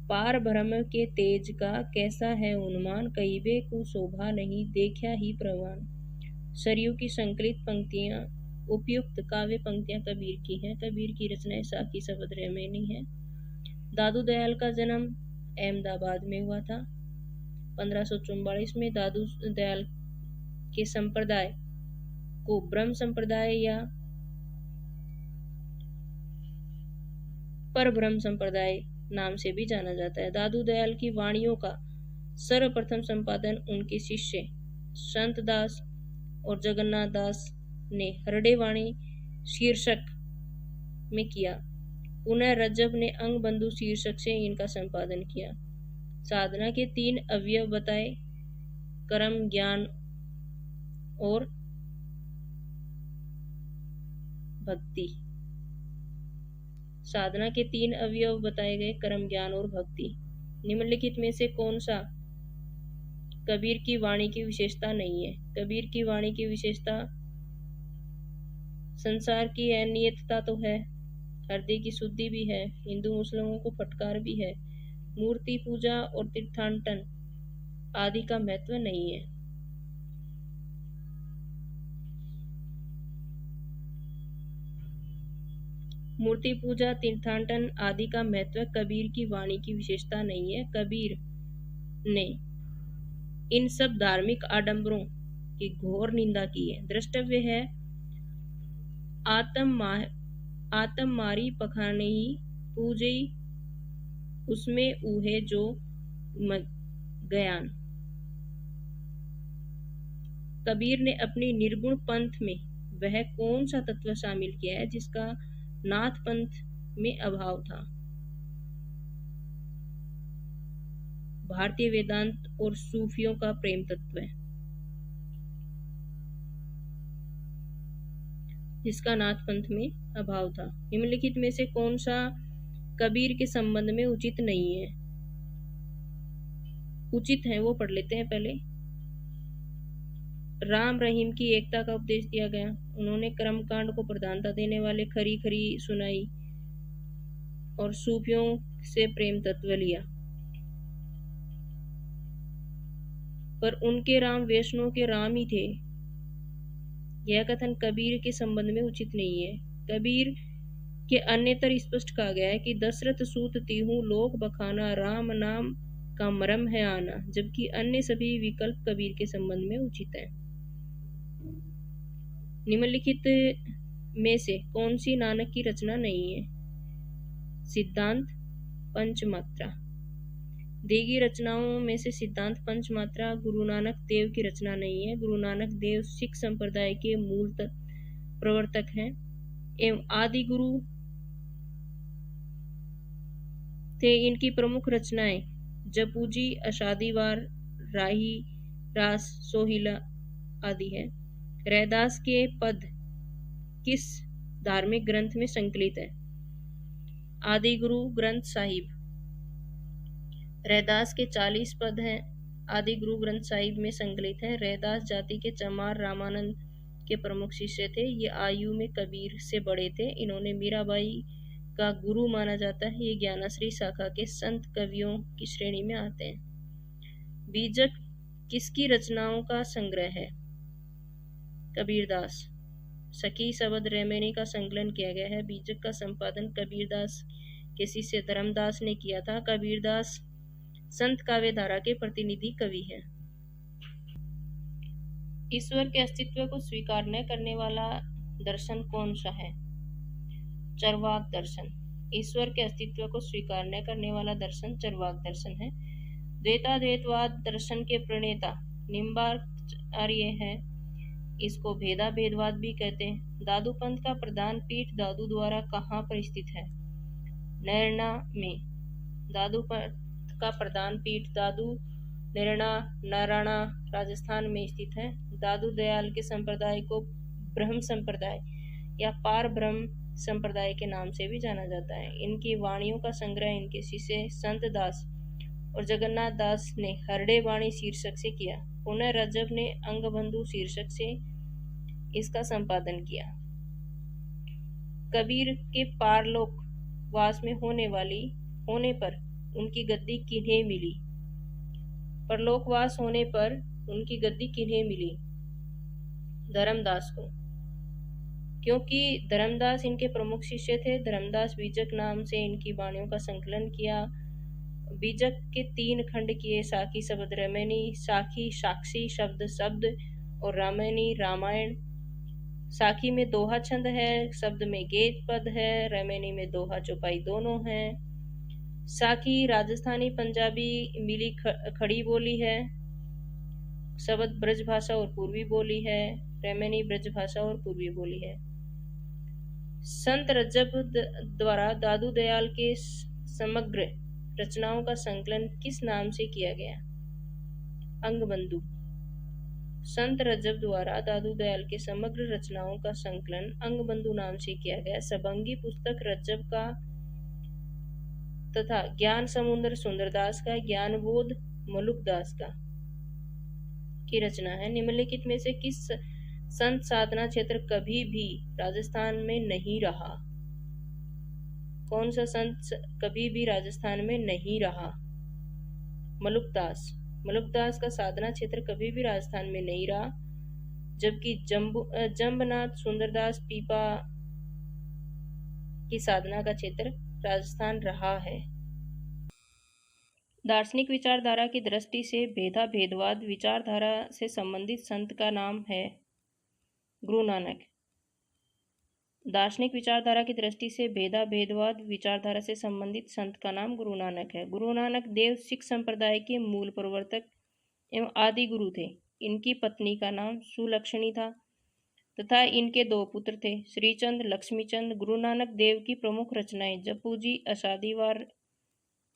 [SPEAKER 1] पार ब्रह्म के तेज का कैसा है उन्मान, कहिबे कु शोभा नहीं देखा ही प्रमाण। सरयू की संकलित पंक्तियां उपयुक्त काव्य पंक्तियां कबीर की हैं। कबीर की रचनाएं साकी सफदरजैमिनी है। दादू दयाल का जन्म अहमदाबाद में हुआ था। 1544 में दादू दयाल के संप्रदाय को ब्रह्म संप्रदाय या परब्रह्म संप्रदाय नाम से भी जाना जाता है। दादू दयाल की वाणियों का सर्वप्रथम संपादन उनके शिष्य संत दास और जगन्नाथ दास ने हरडे वाणी शीर्षक में किया। पुनः रज्जब ने अंग बंधु शीर्षक से इनका संपादन किया। साधना के 3 अवयव बताए, कर्म, ज्ञान और भक्ति। साधना के 3 अवयव बताए गए, कर्म, ज्ञान और भक्ति। निम्नलिखित में से कौन सा कबीर की वाणी की विशेषता नहीं है? कबीर की वाणी की विशेषता संसार की अनियतता तो है। हृदय की शुद्धि भी है, हिंदू मुस्लिमों को फटकार भी है, मूर्ति पूजा और तीर्थाटन आदि का महत्व नहीं है। मूर्ति पूजा तीर्थाटन आदि का महत्व कबीर की वाणी की विशेषता नहीं है। कबीर ने इन सब धार्मिक आडंबरों की घोर निंदा की है। द्रष्टव्य है आत्म मारी पखाने ही पूजे उसमें ऊहे जो ज्ञान। कबीर ने अपनी निर्गुण पंथ में वह कौन सा तत्व शामिल किया है जिसका नाथ पंथ में अभाव था। भारतीय वेदांत और सूफियों का प्रेम तत्व है जिसका नाथ पंथ में अभाव था। निम्नलिखित में से कौन सा कबीर के संबंध में उचित नहीं है? उचित है वो पढ़ लेते हैं पहले। राम रहीम की एकता का उपदेश दिया गया। उन्होंने कर्मकांड को प्रधानता देने वाले खरी खरी सुनाई और सूफियों से प्रेम तत्व लिया। पर उनके राम वैष्णव के राम ही थे। यह कथन कबीर के संबंध में उचित नहीं है। कबीर के अन्यतर स्पष्ट कहा गया है कि दशरथ सूत तिहु लोक बखाना राम नाम का मरम है आना, जबकि अन्य सभी विकल्प कबीर के संबंध में उचित है। निम्नलिखित में से कौन सी नानक की रचना नहीं है? सिद्धांत पंचमात्रा। देगी रचनाओं में से सिद्धांत पंचमात्रा गुरु नानक देव की रचना नहीं है। गुरु नानक देव सिख संप्रदाय के मूल प्रवर्तक हैं एवं आदि गुरु थे। इनकी प्रमुख रचनाएं जपूजी, अषादीवार, राही, रास, सोहिला आदि है। रैदास के पद किस धार्मिक ग्रंथ में संकलित है? आदि गुरु ग्रंथ साहिब। रैदास के 40 पद हैं, आदि गुरु ग्रंथ साहिब में संकलित है। रैदास जाति के चमार रामानंद के प्रमुख शिष्य थे। ये आयु में कबीर से बड़े थे। इन्होंने मीराबाई का गुरु माना जाता है। ये ज्ञानाश्री शाखा के संत कवियों की श्रेणी में आते हैं। बीजक किसकी रचनाओं का संग्रह है? कबीरदास। सखी शब्द रैमेनी का संकलन किया गया है। बीजक का संपादन कबीरदास के शिष्य धर्मदास ने किया था। कबीरदास संत काव्य धारा के प्रतिनिधि कवि हैं। ईश्वर के अस्तित्व को स्वीकार न करने वाला दर्शन कौन सा है? चरवाक दर्शन। ईश्वर के अस्तित्व को स्वीकार न करने वाला दर्शन चरवाक दर्शन है। द्वैताद्वैतवाद दर्शन के प्रणेता निम्बार्काचार्य हैं। इसको भेदा भेदवाद भी कहते हैं। दादू पंथ का प्रधान पीठ दादू द्वारा कहाँ पर स्थित है? नैरना में। दादू पंथ का प्रधान पीठ दादू नैरना नारायणा राजस्थान में स्थित है। दादू दयाल के संप्रदाय को ब्रह्म संप्रदाय या पार ब्रह्म संप्रदाय के नाम से भी जाना जाता है। इनकी वाणियों का संग्रह इनके शिष्य संत दास और जगन्नाथ दास ने हरडे वाणी शीर्षक से किया। पुनः रजब ने अंगबंधु शीर्षक से इसका संपादन किया। कबीर के पारलोक वास में होने पर उनकी गद्दी किन्हें मिली? परलोकवास होने पर उनकी गद्दी किन्हें मिली? धर्मदास को, क्योंकि धर्मदास इनके प्रमुख शिष्य थे। धर्मदास बीजक नाम से इनकी वाणियों का संकलन किया। बीजक के 3 खंड किए। साखी शब्द रैमेनी, साखी साक्षी शब्द और रामायणी रामायण। साखी में दोहा छंद है, शब्द में गेत पद है, रैमेनी में दोहा चौपाई दोनों हैं। साखी राजस्थानी पंजाबी मिली खड़ी बोली है। शब्द ब्रज भाषा और पूर्वी बोली है। रैमेनी ब्रज भाषा और पूर्वी बोली है। संत रजब द्वारा दादू दयाल के समग्र रचनाओं का संकलन किस नाम से किया गया? अंगबंधु। संत रजब द्वारा दादू दयाल के समग्र रचनाओं का संकलन अंगबंधु नाम से किया गया। सबंगी पुस्तक रजब का तथा ज्ञान समुद्र सुंदरदास का, ज्ञानबोध मलुकदास का की रचना है। निम्नलिखित में से किस संत साधना क्षेत्र कभी भी राजस्थान में नहीं रहा? कौन सा संत कभी भी राजस्थान में नहीं रहा? मलुकदास। मलुकदास का साधना क्षेत्र कभी भी राजस्थान में नहीं रहा, जबकि जम्बनाथ सुंदरदास पीपा की साधना का क्षेत्र राजस्थान रहा है। दार्शनिक विचारधारा की दृष्टि से भेदाभेदवाद विचारधारा से संबंधित संत का नाम है गुरु नानक। दार्शनिक विचारधारा की दृष्टि से भेदाभेदवाद विचारधारा से संबंधित संत का नाम गुरु नानक है। गुरु नानक देव सिख संप्रदाय के मूल प्रवर्तक एवं आदि गुरु थे। इनकी पत्नी का नाम सुलक्षणी था तथा इनके 2 पुत्र थे, श्रीचंद, लक्ष्मीचंद। गुरु नानक देव की प्रमुख रचनाएं जपूजी, असादीवार,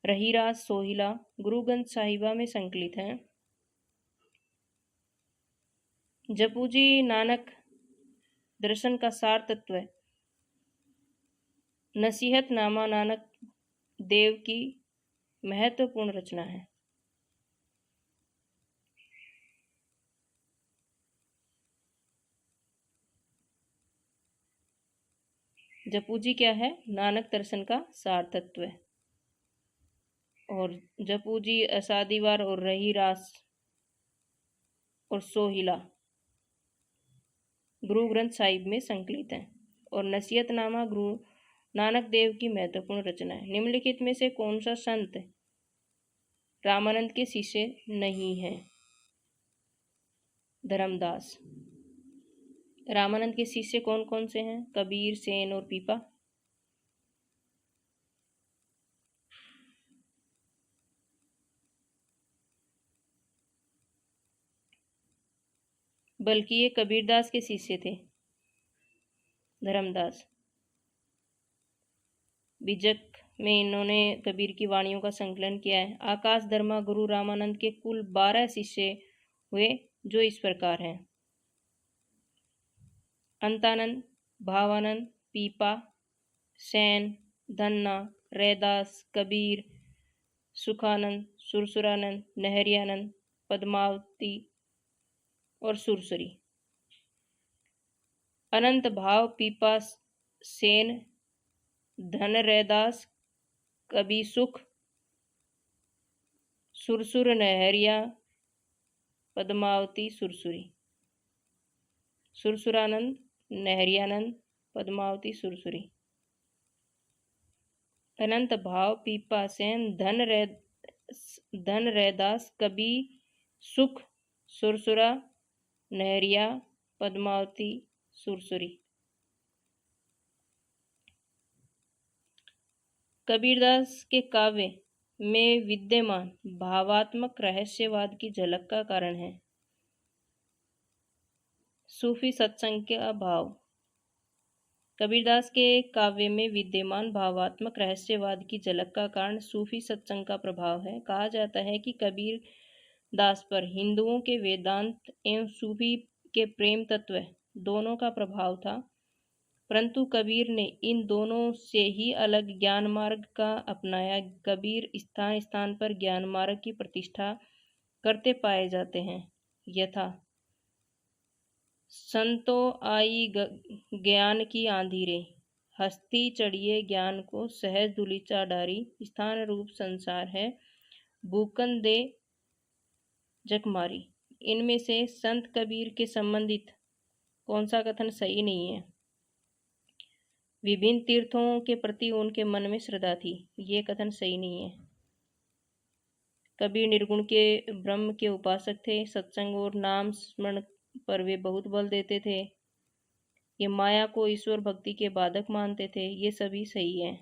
[SPEAKER 1] रहीरास, सोहिला गुरु ग्रंथ साहिबा में संकलित हैं। जपूजी नानक दर्शन का सार तत्व है। नसीहतनामा नानक देव की महत्वपूर्ण रचना है। जपूजी क्या है? नानक दर्शन का सार तत्व है। और जपूजी, असादीवार और रहीरास और सोहिला गुरु ग्रंथ साहिब में संकलित हैं। और नसीहतनामा गुरु नानक देव की महत्वपूर्ण रचना है। निम्नलिखित में से कौन सा संत रामानंद के शिष्य नहीं है? धर्मदास। रामानंद के शिष्य कौन कौन से हैं? कबीर, सेन और पीपा। बल्कि ये कबीरदास के शिष्य थे, धर्मदास। बीजक में इन्होंने कबीर की वाणियों का संकलन किया है। आकाश धर्मा गुरु रामानंद के कुल 12 शिष्य हुए, जो इस प्रकार हैं: अंतानंद, भावानंद, पीपा, सैन, धन्ना, रैदास, कबीर, सुखानंद, सुरसुरानंद, नहरियानंद, पद्मावती और सुरसुरी। अनंत भाव, पीपा, सेन, धन, रैदास, कबी, सुख, सुरसुर, नहरिया, पद्मावती, सुरसुरी। सुरसुरानंद, नहरियानंद, पद्मावती, सुरसुरी। अनंत भाव, पीपा, सेन, धन, रैदास, कबी, सुख, सुरसुरा, नहरिया, पद्मावती, सुरसुरी। कबीरदास के काव्य में विद्यमान भावात्मक रहस्यवाद की झलक का कारण है सूफी सत्संग का भाव। कबीरदास के काव्य में विद्यमान भावात्मक रहस्यवाद की झलक का कारण सूफी सत्संग का प्रभाव है। कहा जाता है कि कबीर दास पर हिंदुओं के वेदांत एवं सूफी के प्रेम तत्व दोनों का प्रभाव था, परंतु कबीर ने इन दोनों से ही अलग ज्ञान मार्ग का अपनाया। कबीर स्थान स्थान पर ज्ञान मार्ग की प्रतिष्ठा करते पाए जाते हैं, यथा संतो आई ज्ञान की आंधी रे, हस्ती चढ़िए ज्ञान को सहज दुलीचा डारी, स्थान रूप संसार है भूकन दे जकमारी। इनमें से संत कबीर के संबंधित कौन सा कथन सही नहीं है? विभिन्न तीर्थों के प्रति उनके मन में श्रद्धा थी, ये कथन सही नहीं है। कबीर निर्गुण के ब्रह्म के उपासक थे। सत्संग और नाम स्मरण पर वे बहुत बल देते थे। ये माया को ईश्वर भक्ति के बाधक मानते थे, ये सभी सही है,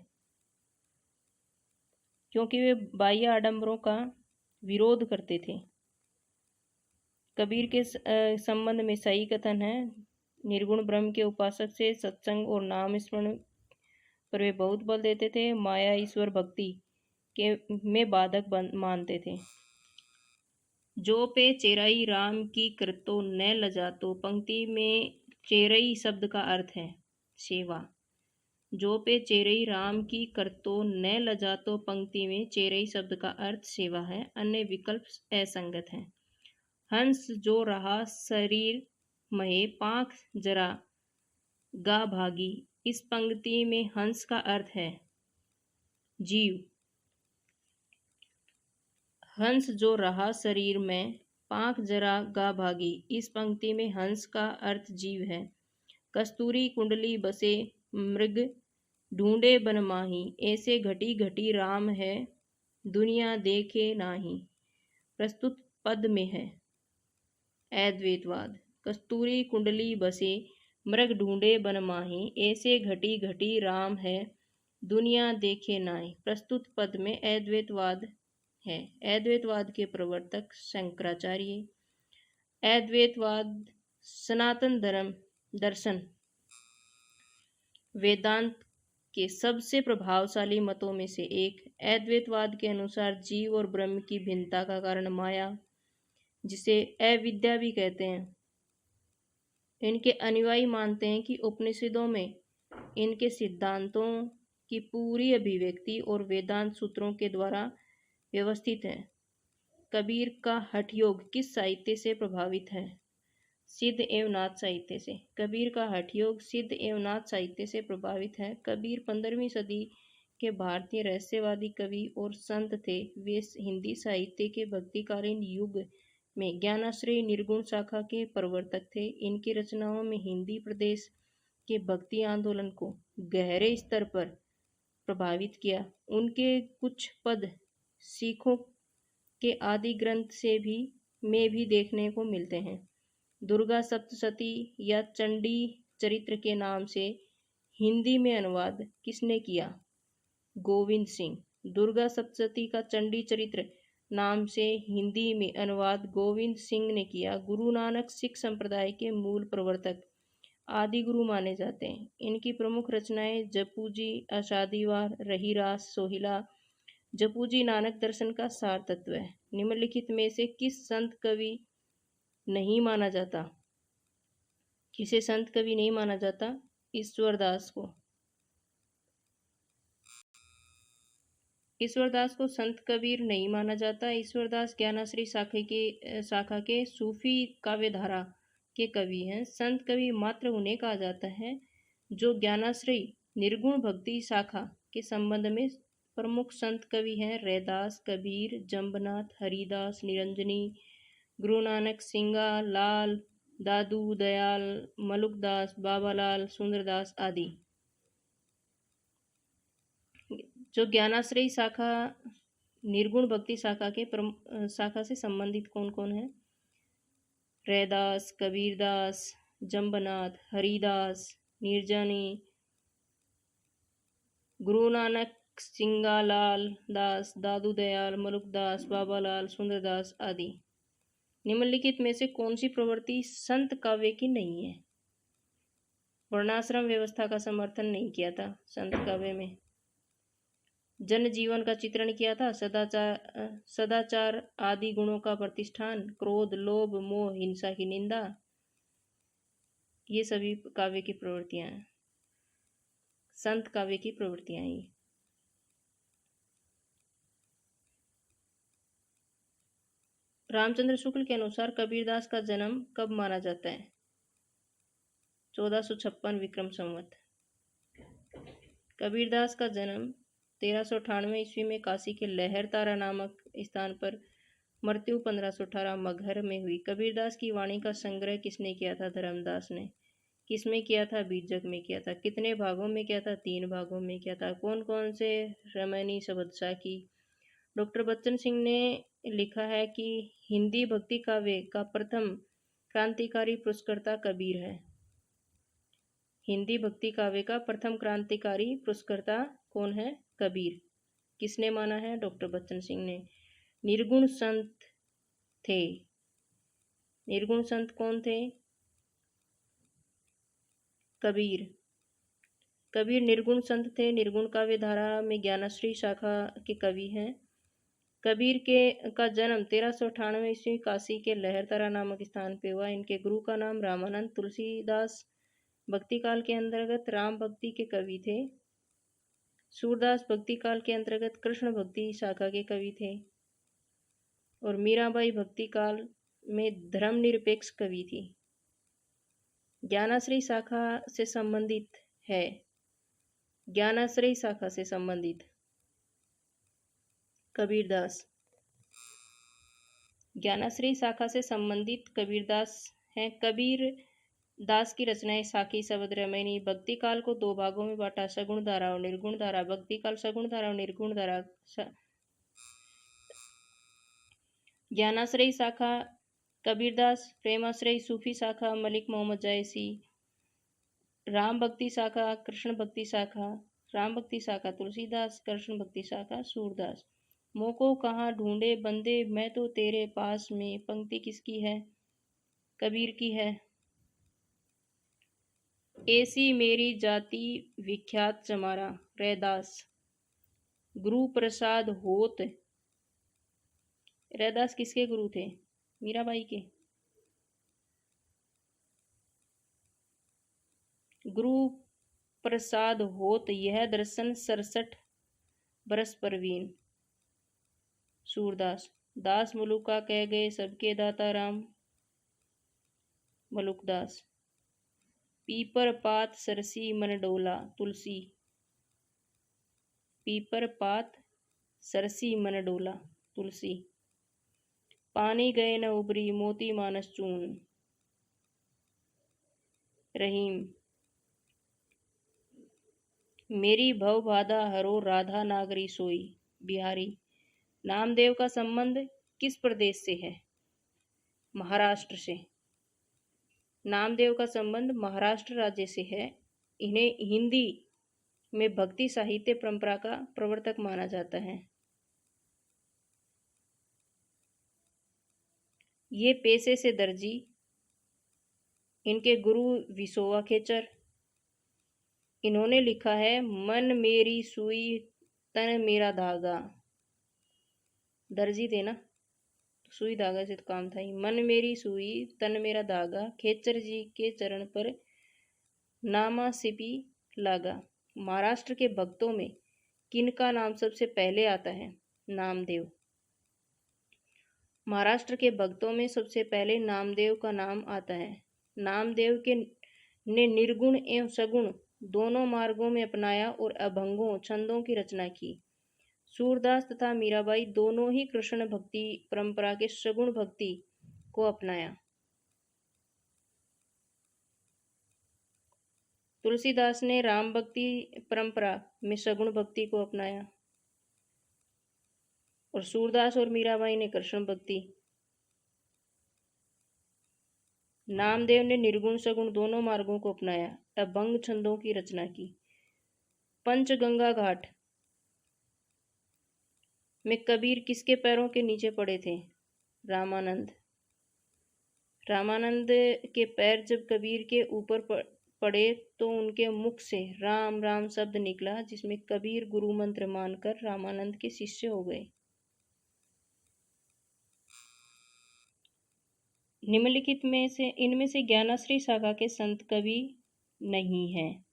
[SPEAKER 1] क्योंकि वे बाह्य आडंबरों का विरोध करते थे। कबीर के संबंध में सही कथन है, निर्गुण ब्रह्म के उपासक से सत्संग और नाम स्मरण पर वे बहुत बल देते थे, माया ईश्वर भक्ति के में बाधक मानते थे। जो पे चेराई राम की कृतो न लजातो, पंक्ति में चेरई शब्द का अर्थ है सेवा। जो पे चेरई राम की करतो न लजातो, पंक्ति में चेरई शब्द का अर्थ सेवा है, अन्य विकल्प असंगत है। हंस जो रहा शरीर महे, पांख जरा गा भागी, इस पंक्ति में हंस का अर्थ है जीव। हंस जो रहा शरीर में, पांख जरा गा भागी। इस पंक्ति में हंस का अर्थ जीव है। कस्तूरी कुंडली बसे मृग, ढूंढे बन माही। ऐसे घटी घटी राम है, दुनिया देखे नाही। प्रस्तुत पद में है अद्वैतवाद। कस्तूरी कुंडली बसे मृग, ढूंढे बन माही। ऐसे घटी घटी राम है, दुनिया देखे नाही। प्रस्तुत पद में अद्वैतवाद है। अद्वैतवाद के प्रवर्तक शंकराचार्य। अद्वैतवाद सनातन धर्म दर्शन वेदांत के सबसे प्रभावशाली मतों में से एक। अद्वैतवाद के अनुसार जीव और ब्रह्म की भिन्नता का कारण माया, जिसे अविद्या भी कहते हैं। इनके अनुयायी मानते हैं कि उपनिषदों में इनके सिद्धांतों की पूरी अभिव्यक्ति और वेदांत सूत्रों के द्वारा व्यवस्थित है। कबीर का हठ योग किस साहित्य से प्रभावित है? सिद्ध एवं नाथ साहित्य से। कबीर का हठ योग सिद्ध एवं नाथ साहित्य से प्रभावित है। कबीर 15वीं सदी के भारतीय रहस्यवादी कवि और संत थे। वे हिंदी साहित्य के भक्तिकालीन युग में ज्ञानाश्रय निर्गुण शाखा के प्रवर्तक थे। इनकी रचनाओं में हिंदी प्रदेश के भक्ति आंदोलन को गहरे स्तर पर प्रभावित किया। उनके कुछ पद सिखों के आदि ग्रंथ में भी देखने को मिलते हैं। दुर्गा सप्तशती या चंडी चरित्र के नाम से हिंदी में अनुवाद किसने किया? गोविंद सिंह। दुर्गा सप्तशती का चंडी चरित्र नाम से हिंदी में अनुवाद गोविंद सिंह ने किया। गुरु नानक सिख संप्रदाय के मूल प्रवर्तक आदि गुरु माने जाते हैं। इनकी प्रमुख रचनाएं जपू जी, अषादीवार, रहीरास, सोहिला। जपू जी नानक दर्शन का सार तत्व है। निम्नलिखित में से किस संत कवि नहीं माना जाता? किसे संत कवि नहीं माना जाता? ईश्वरदास को। ईश्वरदास को संत कबीर नहीं माना जाता। ईश्वरदास ज्ञानाश्रय शाखा के सूफी काव्यधारा के कवि हैं। संत कवि मात्र उन्हें कहा जाता है जो ज्ञानाश्रय निर्गुण भक्ति शाखा के संबंध में प्रमुख संत कवि हैं। रैदास, कबीर, जम्बनाथ, हरिदास, निरंजनी, गुरु नानक, सिंगा लाल, दादू दयाल, मलुकदास, बाबालाल, सुंदरदास आदि। जो ज्ञानाश्रय शाखा निर्गुण भक्ति शाखा से संबंधित कौन कौन है? रैदास, कबीरदास, जम्बनाथ, हरिदास, निर्जनी, गुरु नानक, सिंगालाल दास, दादू दयाल, मलुकदास, बाबालाल, सुंदरदास आदि। निम्नलिखित में से कौन सी प्रवृत्ति संत काव्य की नहीं है? वर्णाश्रम व्यवस्था का समर्थन नहीं किया था संत काव्य में। जन जीवन का चित्रण किया था। सदाचार आदि गुणों का प्रतिष्ठान, क्रोध, लोभ, मोह, हिंसा की निंदा, ये सभी काव्य की प्रवृत्तियां हैं, संत काव्य की प्रवृत्तियां हैं। रामचंद्र शुक्ल के अनुसार कबीरदास का जन्म कब माना जाता है? 1456 विक्रम संवत। कबीरदास का जन्म 1398 ईस्वी में काशी के लहर तारा नामक स्थान पर, मृत्यु 1518 मगहर में हुई। कबीरदास की वाणी का संग्रह किसने किया था? धर्मदास ने। किसमें किया था? बीजक में किया था। कितने भागों में किया था? 3 भागों में किया था। कौन कौन से रमैनी शब्दशाह की? डॉक्टर बच्चन सिंह ने लिखा है कि हिंदी भक्ति काव्य का प्रथम क्रांतिकारी पुरस्कर्ता कबीर है। हिंदी भक्ति काव्य का प्रथम क्रांतिकारी पुरस्कर्ता कौन है? कबीर। किसने माना है? डॉक्टर बच्चन सिंह ने। निर्गुण संत थे। निर्गुण संत कौन थे? कबीर। कबीर निर्गुण संत थे। निर्गुण काव्य धारा में ज्ञानाश्रय शाखा के कवि हैं। कबीर का जन्म 1398 ईस्वी काशी के लहरतारा नामक स्थान पे हुआ। इनके गुरु का नाम रामानंद। तुलसीदास भक्ति काल के अंतर्गत राम भक्ति के कवि थे। सूरदास भक्ति काल के अंतर्गत कृष्ण भक्ति शाखा के कवि थे। और मीराबाई भक्ति काल में धर्मनिरपेक्ष कवि थी। ज्ञानाश्रय शाखा से संबंधित है। ज्ञानाश्रय शाखा से संबंधित कबीरदास। ज्ञानाश्रयी शाखा से संबंधित कबीरदास हैं। कबीर दास की रचनाएं साखी शब्द रामायणी। भक्ति काल को दो भागों में बांटा, सगुण धारा और निर्गुण धारा। भक्ति काल सगुण धारा और निर्गुण धारा। ज्ञानाश्रयी शाखा कबीरदास, प्रेमाश्रयी सूफी शाखा मलिक मोहम्मद जायसी, राम भक्ति शाखा कृष्ण भक्ति शाखा, राम भक्ति शाखा तुलसीदास, कृष्ण भक्ति शाखा सूरदास। मोको कहाँ ढूंढे बंदे, मैं तो तेरे पास में। पंक्ति किसकी है? कबीर की है। ऐसी मेरी जाति विख्यात चमारा, रैदास। गुरु प्रसाद होत, रैदास किसके गुरु थे? मीराबाई के। गुरु प्रसाद होत यह दर्शन 67 बरस परवीन, सूरदास। दास मलुका कह गए सबके दाता राम, मलुकदास। पीपर पात सरसी मन डोला, तुलसी। पीपर पात सरसी मन डोला, तुलसी। पानी गए न उबरी मोती मानस चून, रहीम। मेरी भव बाधा हरो राधा नागरी सोई, बिहारी। नामदेव का संबंध किस प्रदेश से है? महाराष्ट्र से। नामदेव का संबंध महाराष्ट्र राज्य से है। इन्हें हिंदी में भक्ति साहित्य परंपरा का प्रवर्तक माना जाता है। ये पेशे से दर्जी। इनके गुरु विसोवा खेचर। इन्होंने लिखा है मन मेरी सुई तन मेरा धागा। दर्जी थे ना, सुई धागा से तो काम था ही। मन मेरी सुई तन मेरा धागा, खेचर जी के चरण पर नामा सिपी लागा। महाराष्ट्र के भक्तों में किनका नाम सबसे पहले आता है? नामदेव। महाराष्ट्र के भक्तों में सबसे पहले नामदेव का नाम आता है। नामदेव के ने निर्गुण एवं सगुण दोनों मार्गों में अपनाया और अभंगों छंदों की रचना की। सूरदास तथा मीराबाई दोनों ही कृष्ण भक्ति परंपरा के सगुण भक्ति को अपनाया। तुलसीदास ने राम भक्ति परंपरा में सगुण भक्ति को अपनाया और सूरदास और मीराबाई ने कृष्ण भक्ति। नामदेव ने निर्गुण सगुण दोनों मार्गों को अपनाया, अभंग छंदों की रचना की। पंचगंगा घाट में कबीर किसके पैरों के नीचे पड़े थे? रामानंद। रामानंद के पैर जब कबीर के ऊपर पड़े तो उनके मुख से राम राम शब्द निकला, जिसमें कबीर गुरु मंत्र मानकर रामानंद के शिष्य हो गए। निम्नलिखित में से इनमें से ज्ञानाश्रयी शाखा के संत कवि नहीं हैं।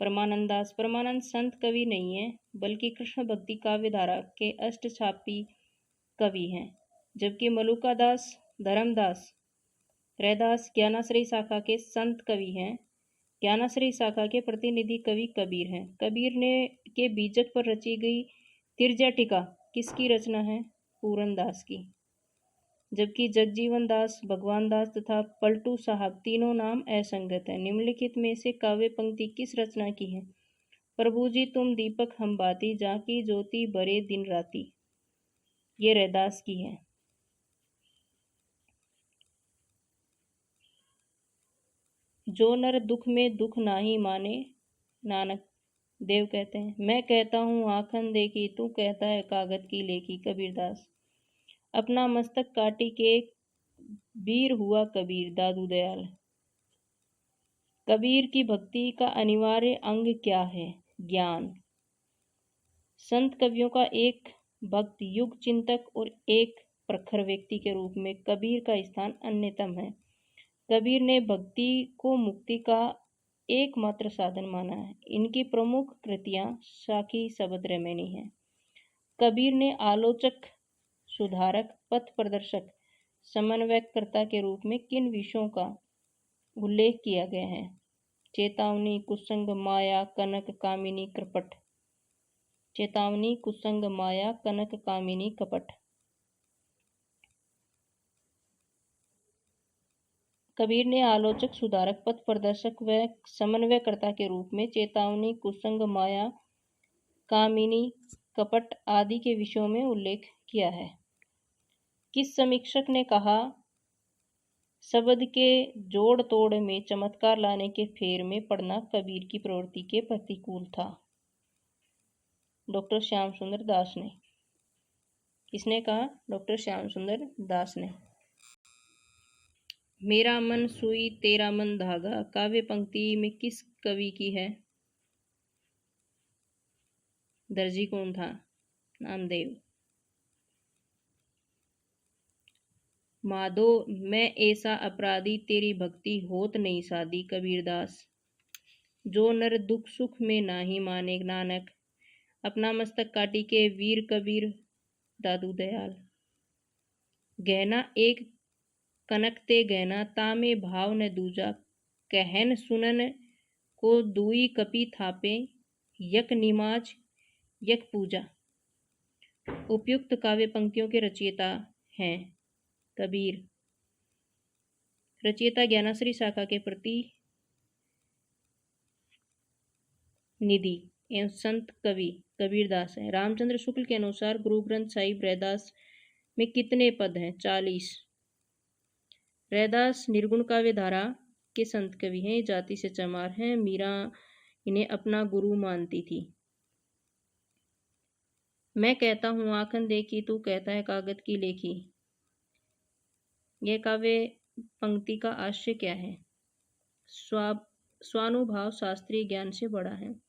[SPEAKER 1] परमानंदास। परमानंद संत कवि नहीं है, बल्कि कृष्ण भक्ति काव्य धारा के अष्टछापी कवि हैं। जबकि मलुकादास, धर्मदास, रैदास ज्ञानाश्रयी शाखा के संत कवि हैं। ज्ञानाश्रयी शाखा के प्रतिनिधि कवि कबीर हैं। कबीर ने के बीजक पर रची गई तिरजा टीका किसकी रचना है? पूरन दास की। जबकि जगजीवन दास, भगवान दास तथा पलटू साहब तीनों नाम असंगत हैं। निम्नलिखित में से काव्य पंक्ति किस रचना की है? प्रभु जी तुम दीपक हम बाती, जाकी ज्योति बरे दिन राती। ये रैदास की है। जो नर दुख में दुख नाही माने, नानक देव कहते हैं। मैं कहता हूँ आखन देखी, तू कहता है कागज की लेखी, कबीरदास। अपना मस्तक काटी के वीर हुआ कबीर, दादू दयाल। कबीर की भक्ति का अनिवार्य अंग क्या है? ज्ञान। संत कवियों का एक भक्त, युग चिंतक और एक प्रखर व्यक्ति के रूप में कबीर का स्थान अन्यतम है। कबीर ने भक्ति को मुक्ति का एकमात्र साधन माना है। इनकी प्रमुख कृतियां साखी शब्द रामायणी हैं। कबीर ने आलोचक, सुधारक, पथ प्रदर्शक, समन्वयकर्ता के रूप में किन विषयों का उल्लेख किया गया है? चेतावनी, कुसंग, माया, कनक, कामिनी, कृपट। चेतावनी, कुसंग, माया, कनक, कामिनी, कपट। कबीर ने आलोचक, सुधारक, पथ प्रदर्शक व समन्वयकर्ता के रूप में चेतावनी, कुसंग, माया, कामिनी, कपट आदि के विषयों में उल्लेख किया है। किस समीक्षक ने कहा, शब्द के जोड़ तोड़ में चमत्कार लाने के फेर में पड़ना कबीर की प्रवृत्ति के प्रतिकूल था? डॉक्टर श्याम सुंदर दास ने। किसने कहा? डॉक्टर श्याम सुंदर दास ने। मेरा मन सुई तेरा मन धागा काव्य पंक्ति में किस कवि की है? दर्जी कौन था? नामदेव। माधो मैं ऐसा अपराधी तेरी भक्ति होत नहीं सादी कबीरदास। जो नर दुख सुख में नाही माने नानक, अपना मस्तक काटी के वीर कबीर दादू दयाल। गहना एक कनक ते गहना तामे भाव न दूजा, कहन सुनन को दुई कपि थापे, यक निमाज यक पूजा। उपयुक्त काव्य पंक्तियों के रचयिता हैं कबीर। रचयिता ज्ञानाश्री शाखा के प्रति निधि एवं संत कवि कबीरदास है। रामचंद्र शुक्ल के अनुसार गुरु ग्रंथ साहिब रैदास में कितने पद हैं? 40। रैदास निर्गुण काव्य धारा के संत कवि हैं, जाति से चमार हैं। मीरा इन्हें अपना गुरु मानती थी। मैं कहता हूँ आखन देखी, तू कहता है कागज की लेखी। यह काव्य पंक्ति का आशय क्या है? स्वानुभाव शास्त्रीय ज्ञान से बड़ा है।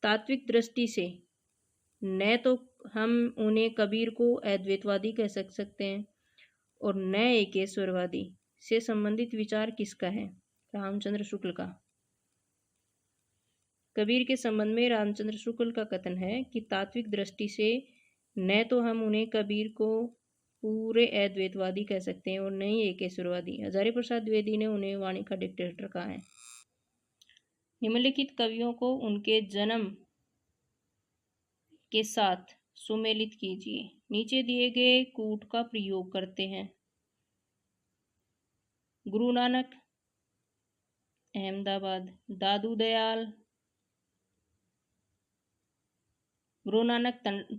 [SPEAKER 1] तात्विक दृष्टि से न तो हम उन्हें कबीर को अद्वैतवादी कह सकते हैं और न एकेश्वरवादी। से संबंधित विचार किसका है? रामचंद्र शुक्ल का। कबीर के संबंध में रामचंद्र शुक्ल का कथन है कि तात्विक दृष्टि से न तो हम उन्हें कबीर को पूरे अद्वैतवादी कह सकते हैं और न ही एकेश्वरवादी। हजारी प्रसाद द्विवेदी ने उन्हें वाणी का डिक्टेटर कहा है। निम्नलिखित कवियों को उनके जन्म के साथ सुमेलित कीजिए। नीचे दिए गए कूट का प्रयोग करते हैं। गुरु नानक अहमदाबाद, दादू दयाल गुरु नानक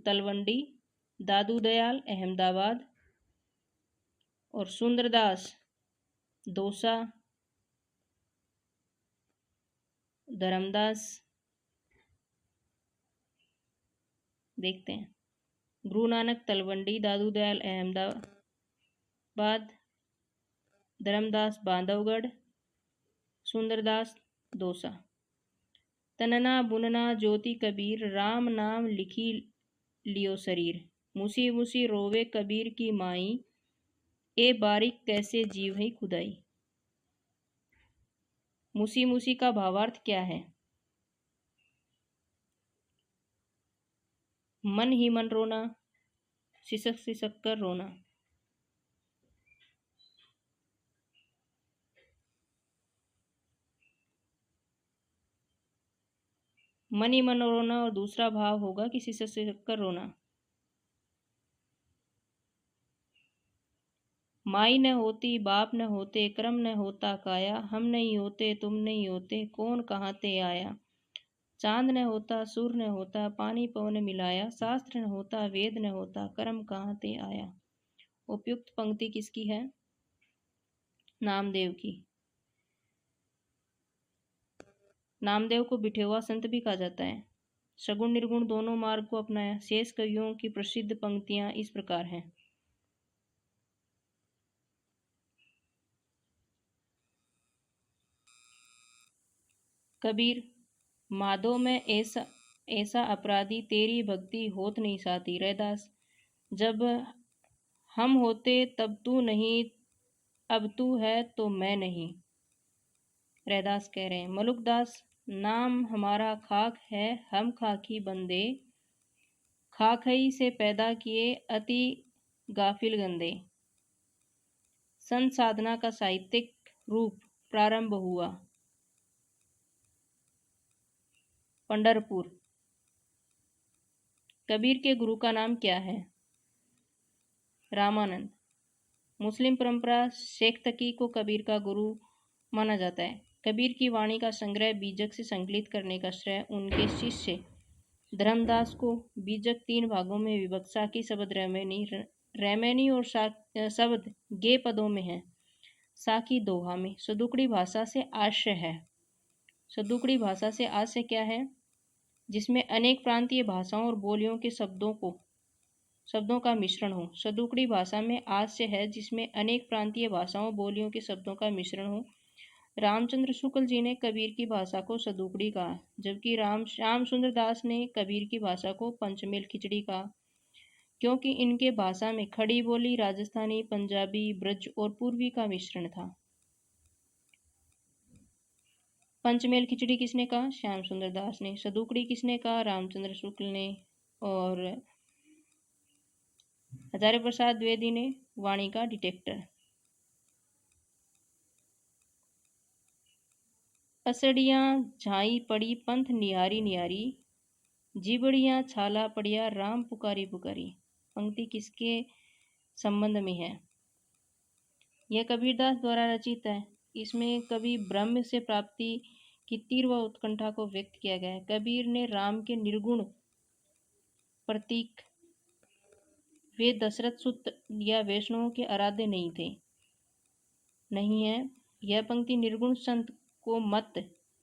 [SPEAKER 1] तलवंडी, दादू दयाल अहमदाबाद और सुंदरदास दौसा, धर्मदास। देखते हैं। गुरु नानक तलवंडी, दादू दयाल अहमदाबाद, धर्मदास बांधवगढ़, सुंदरदास दौसा। तनना बुनना ज्योति कबीर, राम नाम लिखी लियो शरीर। मुसी मुसी रोवे कबीर की माई, ए बारिक कैसे जीव है खुदाई। मुसी मुसी का भावार्थ क्या है? मन ही मन रोना, सिसक सिसक कर रोना। मन ही मन रोना और दूसरा भाव होगा कि सिसक सिसक कर रोना। माई न होती, बाप न होते, क्रम न होता काया। हम नहीं होते, तुम नहीं होते, कौन कहाँ ते आया। चांद न होता, सूर्य न होता, पानी पवन मिलाया। शास्त्र न होता, वेद न होता, कर्म कहाँ ते आया। उपयुक्त पंक्ति किसकी है? नामदेव की। नामदेव को बिठे हुआ संत भी कहा जाता है। सगुण निर्गुण दोनों मार्ग को अपनाया। शेष कवियों की प्रसिद्ध पंक्तियां इस प्रकार हैं। कबीर, माधो में ऐसा अपराधी तेरी भक्ति होत नहीं साथी। रैदास, जब हम होते तब तू नहीं, अब तू है तो मैं नहीं। रैदास कह रहे हैं। मलुकदास, नाम हमारा खाक है, हम खाकी बंदे, खाकई से पैदा किए अति गाफिल गंदे। संत साधना का साहित्यिक रूप प्रारंभ हुआ पंढरपुर। कबीर के गुरु का नाम क्या है? रामानंद। मुस्लिम परंपरा शेख तकी को कबीर का गुरु माना जाता है। कबीर की वाणी का संग्रह बीजक से संकलित करने का श्रेय उनके शिष्य धर्मदास को। बीजक 3 भागों में विभक्त, साकी शब्द रैमेनी और शब्द गे पदों में है। साकी दोहा में। सदुकड़ी भाषा से आश्य है। सदुकड़ी भाषा से आश्य क्या है? जिसमें अनेक प्रांतीय भाषाओं और बोलियों के शब्दों का मिश्रण हो। सदुकड़ी भाषा में आश्य है जिसमें अनेक प्रांतीय भाषाओं बोलियों के शब्दों का मिश्रण हो। रामचंद्र शुक्ल जी ने कबीर की भाषा को सदुकड़ी कहा, जबकि श्याम सुंदर दास ने कबीर की भाषा को पंचमेल खिचड़ी कहा, क्योंकि इनके भाषा में खड़ी बोली, राजस्थानी, पंजाबी, ब्रज और पूर्वी का मिश्रण था। पंचमेल खिचड़ी किसने कहा? श्याम सुंदर दास ने। सदुकड़ी किसने कहा? रामचंद्र शुक्ल ने। और हजारे प्रसाद द्विवेदी ने वाणी का डिटेक्टर। असड़ियाँ झाई पड़ी पंथ निहारी निहारी, जीबड़ियाँ छाला पड़िया राम पुकारी पुकारी। पंक्ति किसके संबंध में है? यह कबीरदास द्वारा रचित है। इसमें कवि ब्रह्म से प्राप्ति की तीव्र उत्कंठा को व्यक्त किया गया है। कबीर ने राम के निर्गुण प्रतीक, वे दशरथ सुत या वैष्णवों के आराध्य नहीं है। यह पंक्ति निर्गुण संत को मत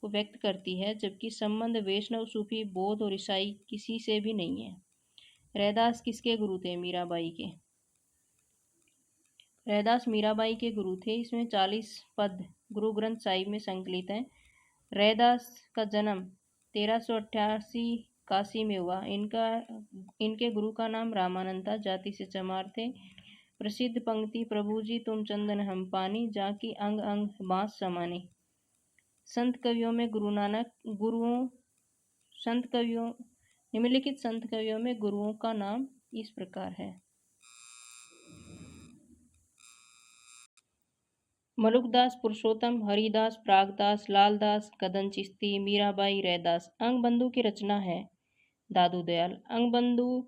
[SPEAKER 1] को व्यक्त करती है, जबकि संबंध वैष्णव, सूफी, बौद्ध और ईसाई किसी से भी नहीं है। रैदास किसके गुरु थे? मीराबाई के। रैदास मीराबाई के गुरु थे। इसमें 40 पद गुरु ग्रंथ साहिब में संकलित हैं। रैदास का जन्म 1388 काशी में हुआ। इनके गुरु का नाम रामानंद था। जाति से चमार थे। प्रसिद्ध पंक्ति, प्रभु जी तुम चंदन हम पानी, जाकी अंग अंग बांस समाने। संत कवियों में निम्नलिखित संत कवियों में गुरुओं का नाम इस प्रकार है। मलुकदास, पुरुषोत्तम, हरिदास, प्रागदास, लालदास, कदन चिश्ती, मीराबाई, रैदास। अंगबंधु की रचना है दादू दयाल। अंगबंधु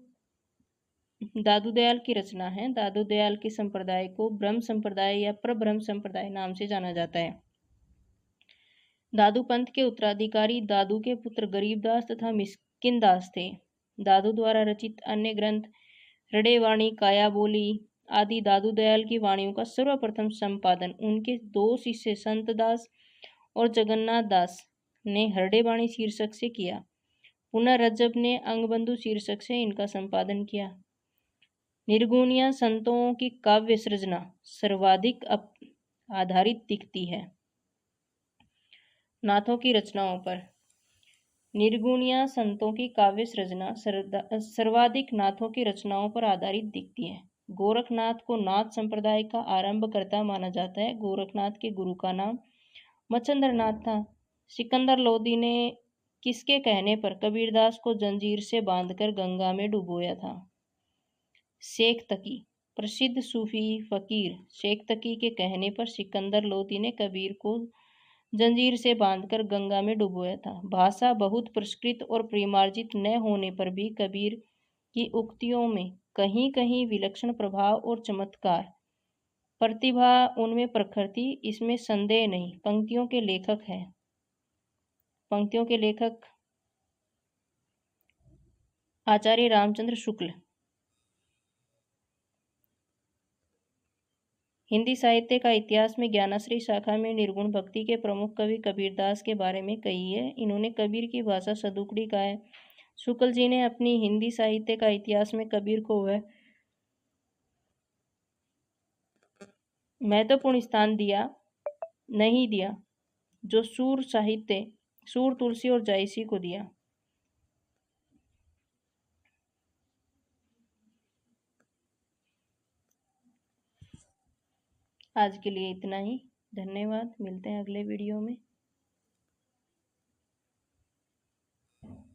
[SPEAKER 1] दादू दयाल की रचना है। दादू दयाल के संप्रदाय को ब्रह्म संप्रदाय या प्रब्रह्म संप्रदाय नाम से जाना जाता है। दादू पंथ के उत्तराधिकारी दादू के पुत्र गरीबदास तथा मिस्किनदास थे। दादू द्वारा रचित अन्य ग्रंथ रड़े वाणी, काया बोली आदि दादू दयाल की वाणियों का सर्वप्रथम संपादन उनके 2 शिष्य संतदास और जगन्नाथ दास ने हरडे वाणी शीर्षक से किया। पुनः रज्जब ने अंगबंधु शीर्षक से इनका संपादन किया। निर्गुणिया संतों की काव्य सृजना सर्वाधिक आधारित दिखती है नाथों की रचनाओं पर। निर्गुणिया संतों की काव्य सृजना सर्वाधिक नाथों की रचनाओं पर आधारित दिखती है। गोरखनाथ को नाथ संप्रदाय का आरंभकर्ता माना जाता है। गोरखनाथ के गुरु का नाम मच्छंद्रनाथ था। सिकंदर लोदी ने किसके कहने पर कबीरदास को जंजीर से बांधकर गंगा में डुबोया था? शेख तकी। प्रसिद्ध सूफी फकीर शेख तकी के कहने पर सिकंदर लोदी ने कबीर को जंजीर से बांधकर गंगा में डुबोया था। भाषा बहुत परिष्कृत और प्रेमार्जित न होने पर भी कबीर की उक्तियों में कहीं कहीं विलक्षण प्रभाव और चमत्कार प्रतिभा उनमें प्रखर थी, इसमें संदेह नहीं। पंक्तियों के लेखक आचार्य रामचंद्र शुक्ल। हिंदी साहित्य का इतिहास में ज्ञानाश्री शाखा में निर्गुण भक्ति के प्रमुख कवि कबीरदास के बारे में कही है। इन्होंने कबीर की भाषा सदुकड़ी का है। शुक्ल जी ने अपनी हिंदी साहित्य का इतिहास में कबीर को वह महत्वपूर्ण स्थान नहीं दिया जो सूर, तुलसी और जायसी को दिया। आज के लिए इतना ही। धन्यवाद। मिलते हैं अगले वीडियो में।